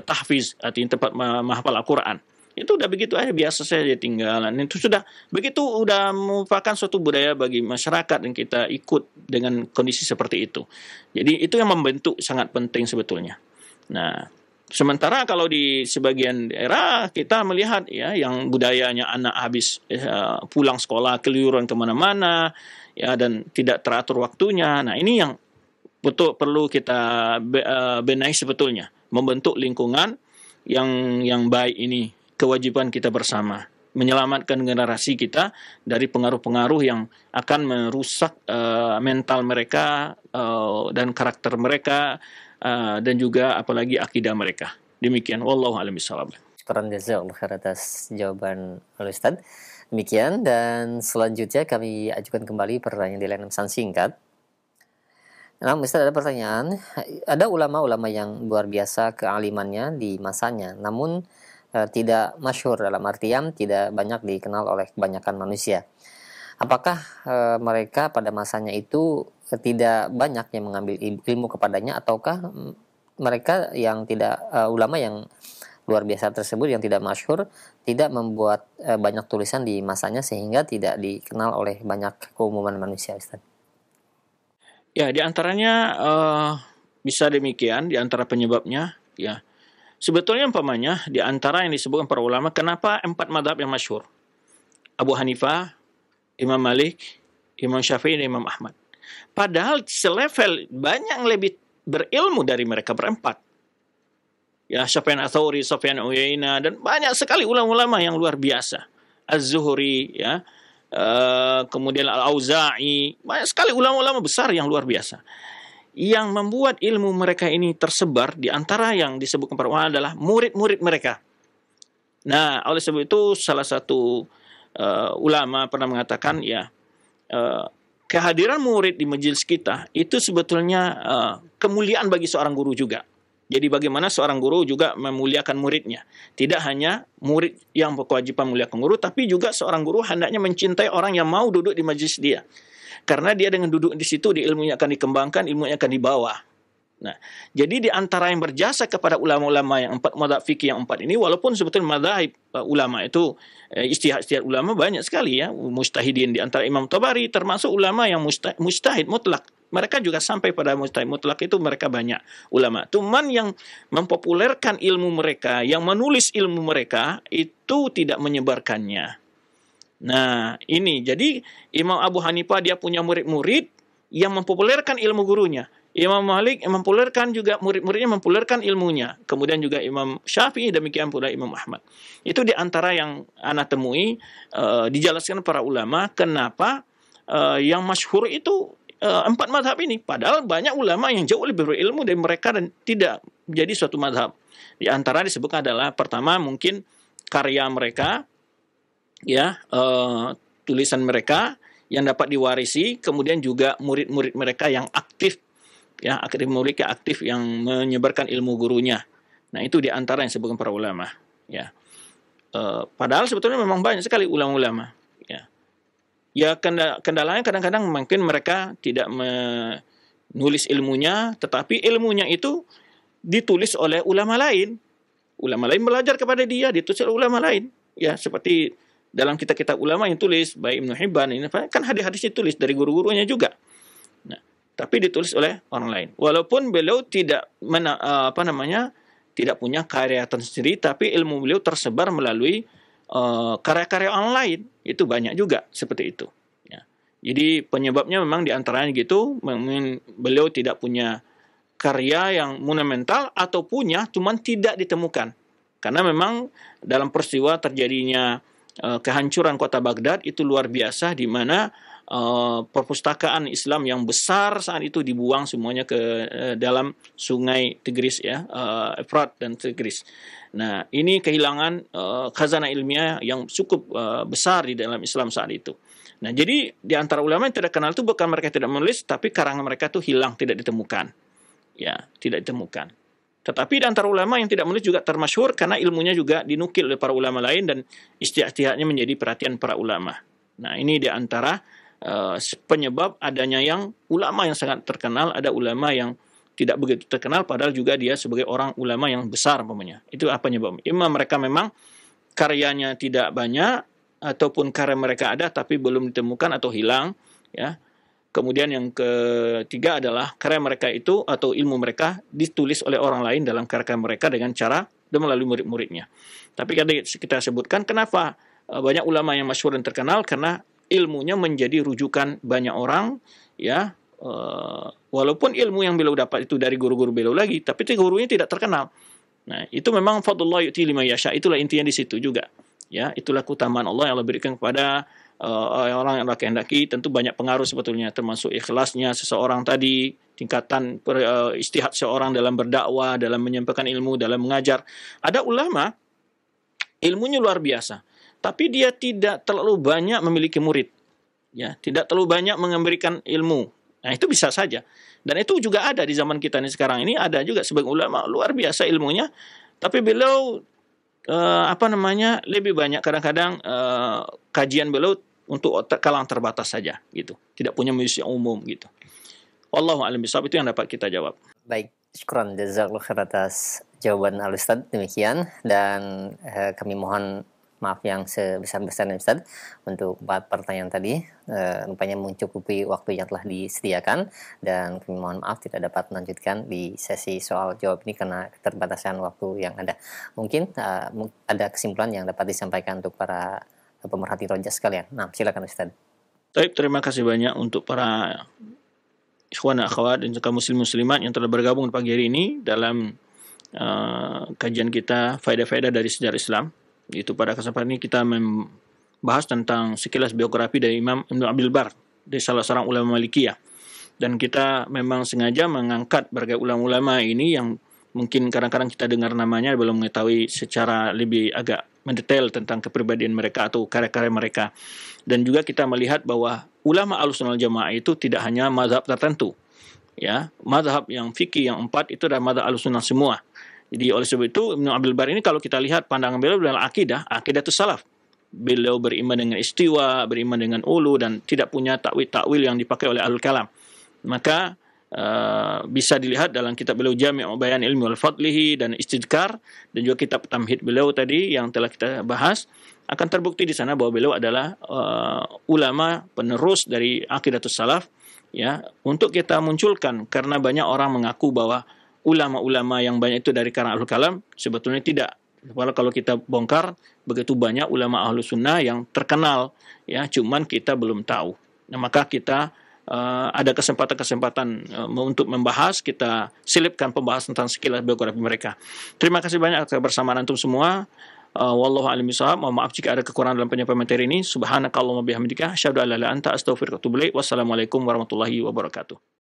tahfiz atau tempat menghafal Al-Quran. Itu udah begitu aja biasa saja tinggalan. Itu sudah begitu udah merupakan suatu budaya bagi masyarakat dan kita ikut dengan kondisi seperti itu. Jadi itu yang membentuk sangat penting sebetulnya. Nah, sementara kalau di sebagian daerah kita melihat ya yang budayanya anak habis pulang sekolah keluyuran kemana-mana ya dan tidak teratur waktunya. Nah ini yang betul perlu kita benahi sebetulnya, membentuk lingkungan yang baik ini kewajiban kita bersama, menyelamatkan generasi kita dari pengaruh-pengaruh yang akan merusak mental mereka dan karakter mereka. Dan juga apalagi akidah mereka. Demikian, wallahu a'lam bishawab. Syukran jazakallahu khair atas jawaban Ustaz. Demikian, dan selanjutnya kami ajukan kembali pertanyaan di layanan pesan singkat. Nah, Ustaz, ada pertanyaan. Ada ulama-ulama yang luar biasa kealimannya di masanya, namun tidak masyhur, dalam artian tidak banyak dikenal oleh kebanyakan manusia. Apakah mereka pada masanya itu tidak banyak yang mengambil ilmu kepadanya, ataukah mereka yang tidak ulama yang luar biasa tersebut yang tidak masyhur tidak membuat banyak tulisan di masanya sehingga tidak dikenal oleh banyak keumuman manusia, Ustaz? Ya, di antaranya bisa demikian, di antara penyebabnya ya. Sebetulnya umpamanya di antara yang disebutkan para ulama, kenapa 4 mazhab yang masyhur? Abu Hanifah, Imam Malik, Imam Syafi'i, dan Imam Ahmad. Padahal selevel banyak yang lebih berilmu dari mereka berempat. Ya, Sufyan Ats-Tsauri, Sufyan Uyainah, dan banyak sekali ulama-ulama yang luar biasa. Az-Zuhri, ya, kemudian Al-Auza'i, banyak sekali ulama-ulama besar yang luar biasa. Yang membuat ilmu mereka ini tersebar di antara yang disebutkan para ulama adalah murid-murid mereka. Nah, oleh sebab itu salah satu ulama pernah mengatakan ya kehadiran murid di majelis kita itu sebetulnya kemuliaan bagi seorang guru juga. Jadi bagaimana seorang guru juga memuliakan muridnya. Tidak hanya murid yang berkewajiban memuliakan guru, tapi juga seorang guru hendaknya mencintai orang yang mau duduk di majelis dia. Karena dia dengan duduk di situ, ilmunya akan dikembangkan, ilmunya akan dibawa. Nah, jadi di antara yang berjasa kepada ulama-ulama yang 4 mazhab fikih yang 4 ini, walaupun sebetulnya mazhab ulama itu ijtihad ulama banyak sekali ya, mujtahidin di antara Imam Tabari termasuk ulama yang mujtahid mutlak. Mereka juga sampai pada mujtahid mutlak itu mereka banyak ulama. Cuman yang mempopulerkan ilmu mereka, yang menulis ilmu mereka itu tidak menyebarkannya. Nah, ini jadi Imam Abu Hanifah dia punya murid-murid yang mempopulerkan ilmu gurunya. Imam Malik mempopulerkan juga murid-muridnya mempopulerkan ilmunya. Kemudian juga Imam Syafi'i, demikian pula Imam Ahmad. Itu di antara yang anak temui dijelaskan para ulama kenapa yang masyhur itu 4 mazhab ini. Padahal banyak ulama yang jauh lebih berilmu dari mereka dan tidak menjadi suatu mazhab. Di antara disebutkan adalah pertama mungkin karya mereka, ya tulisan mereka yang dapat diwarisi, kemudian juga murid-murid mereka yang aktif. Ya, murid yang aktif yang menyebarkan ilmu gurunya. Nah, itu di antara yang disebutkan para ulama. Ya, padahal sebetulnya memang banyak sekali ulama-ulama. Ya, kendalanya kadang-kadang mungkin mereka tidak menulis ilmunya, tetapi ilmunya itu ditulis oleh ulama lain. Ulama lain belajar kepada dia, ditulis oleh ulama lain. Ya, seperti dalam kitab-kitab ulama yang tulis, baik Ibnu Hibban ini kan hadis-hadis ditulis dari guru-gurunya juga. Nah, tapi ditulis oleh orang lain. Walaupun beliau tidak tidak punya karya tersendiri, tapi ilmu beliau tersebar melalui karya-karya orang lain. Itu banyak juga seperti itu. Ya. Jadi penyebabnya memang diantaranya gitu, beliau tidak punya karya yang monumental atau punya, cuman tidak ditemukan. Karena memang dalam peristiwa terjadinya kehancuran kota Baghdad itu luar biasa, di mana perpustakaan Islam yang besar saat itu dibuang semuanya ke dalam sungai Tigris, ya, Efrat dan Tigris. Nah, ini kehilangan khazanah ilmiah yang cukup besar di dalam Islam saat itu. Nah, jadi di antara ulama yang tidak kenal itu bukan mereka tidak menulis, tapi karangan mereka itu hilang, tidak ditemukan. Ya, tidak ditemukan. Tetapi di antara ulama yang tidak menulis juga termasyhur karena ilmunya juga dinukil oleh para ulama lain dan ijtihadnya menjadi perhatian para ulama. Nah, ini di antara penyebab adanya yang ulama yang sangat terkenal, ada ulama yang tidak begitu terkenal padahal juga dia sebagai orang ulama yang besar umpamanya. Itu apa penyebabnya? Imam mereka memang karyanya tidak banyak ataupun karya mereka ada tapi belum ditemukan atau hilang, ya. Kemudian yang ketiga adalah karya mereka itu atau ilmu mereka ditulis oleh orang lain dalam karya mereka dengan cara dan melalui murid-muridnya. Tapi kita sebutkan kenapa banyak ulama yang masyhur dan terkenal, karena ilmunya menjadi rujukan banyak orang, ya, walaupun ilmu yang beliau dapat itu dari guru-guru beliau lagi, tapi itu gurunya tidak terkenal. Nah, itu memang fadlullah yu'ti liman yasha, itulah intinya di situ juga, ya, itulah keutamaan Allah yang Allah berikan kepada orang yang Allah kehendaki. Tentu banyak pengaruh sebetulnya, termasuk ikhlasnya seseorang tadi, tingkatan istihad seorang dalam berdakwah, dalam menyampaikan ilmu, dalam mengajar. Ada ulama ilmunya luar biasa, tapi dia tidak terlalu banyak memiliki murid, ya, tidak terlalu banyak memberikan ilmu. Nah, itu bisa saja, dan itu juga ada di zaman kita ini sekarang ini, ada juga sebagian ulama luar biasa ilmunya, tapi beliau lebih banyak kadang-kadang kajian beliau untuk kalangan terbatas saja, gitu, tidak punya majelis umum, gitu. Wallahu a'lam bishawab, itu yang dapat kita jawab. Baik, syukran jazakallahu khair atas jawaban Al-Ustaz demikian, dan kami mohon maaf yang sebesar-besarnya Ustaz untuk 4 pertanyaan tadi. Rupanya mencukupi waktu yang telah disediakan, dan kami mohon maaf tidak dapat melanjutkan di sesi soal jawab ini karena keterbatasan waktu yang ada. Mungkin ada kesimpulan yang dapat disampaikan untuk para pemerhati Roja sekalian. Nah, silakan Ustaz. Baik, terima kasih banyak untuk para ikhwan akhwat dan juga muslim-muslimat yang telah bergabung pagi hari ini dalam kajian kita faedah-faedah dari sejarah Islam. Itu pada kesempatan ini kita membahas tentang sekilas biografi dari Imam Ibnu Abdul Bar, dari salah seorang ulama Malikiyah. Dan kita memang sengaja mengangkat berbagai ulama-ulama ini yang mungkin kadang-kadang kita dengar namanya belum mengetahui secara lebih agak mendetail tentang kepribadian mereka atau karya-karya mereka. Dan juga kita melihat bahwa ulama Ahlussunnah wal Jamaah itu tidak hanya mazhab tertentu, ya, mazhab yang fikih yang 4 itu adalah mazhab Ahlussunnah semua. Jadi oleh sebab itu Ibnu Abdul Bar ini kalau kita lihat pandangan beliau dalam akidah itu salaf. Beliau beriman dengan istiwa, beriman dengan ulu, dan tidak punya takwil yang dipakai oleh ahlul kalam. Maka bisa dilihat dalam kitab beliau Jami' Bayan Ilmi wal Fadlihi dan Istidkar, dan juga kitab Tamhid beliau tadi yang telah kita bahas, akan terbukti di sana bahwa beliau adalah ulama penerus dari akidatus salaf, ya, untuk kita munculkan, karena banyak orang mengaku bahwa ulama-ulama yang banyak itu dari kalangan ahlul kalam, sebetulnya tidak. Kalau kita bongkar, begitu banyak ulama ahlus sunnah yang terkenal, ya, cuman kita belum tahu. Nah, maka kita ada kesempatan-kesempatan untuk membahas, kita selipkan pembahasan tentang sekilas biografi mereka. Terima kasih banyak atas kebersamaan antum semua. Wallahu a'lam bishawab. Mohon maaf jika ada kekurangan dalam penyampaian materi ini. Subhanakallahumma bihamdika asyhadu an la ilaha illa anta astaghfiruka wa atubu ilaik. Wassalamualaikum warahmatullahi wabarakatuh.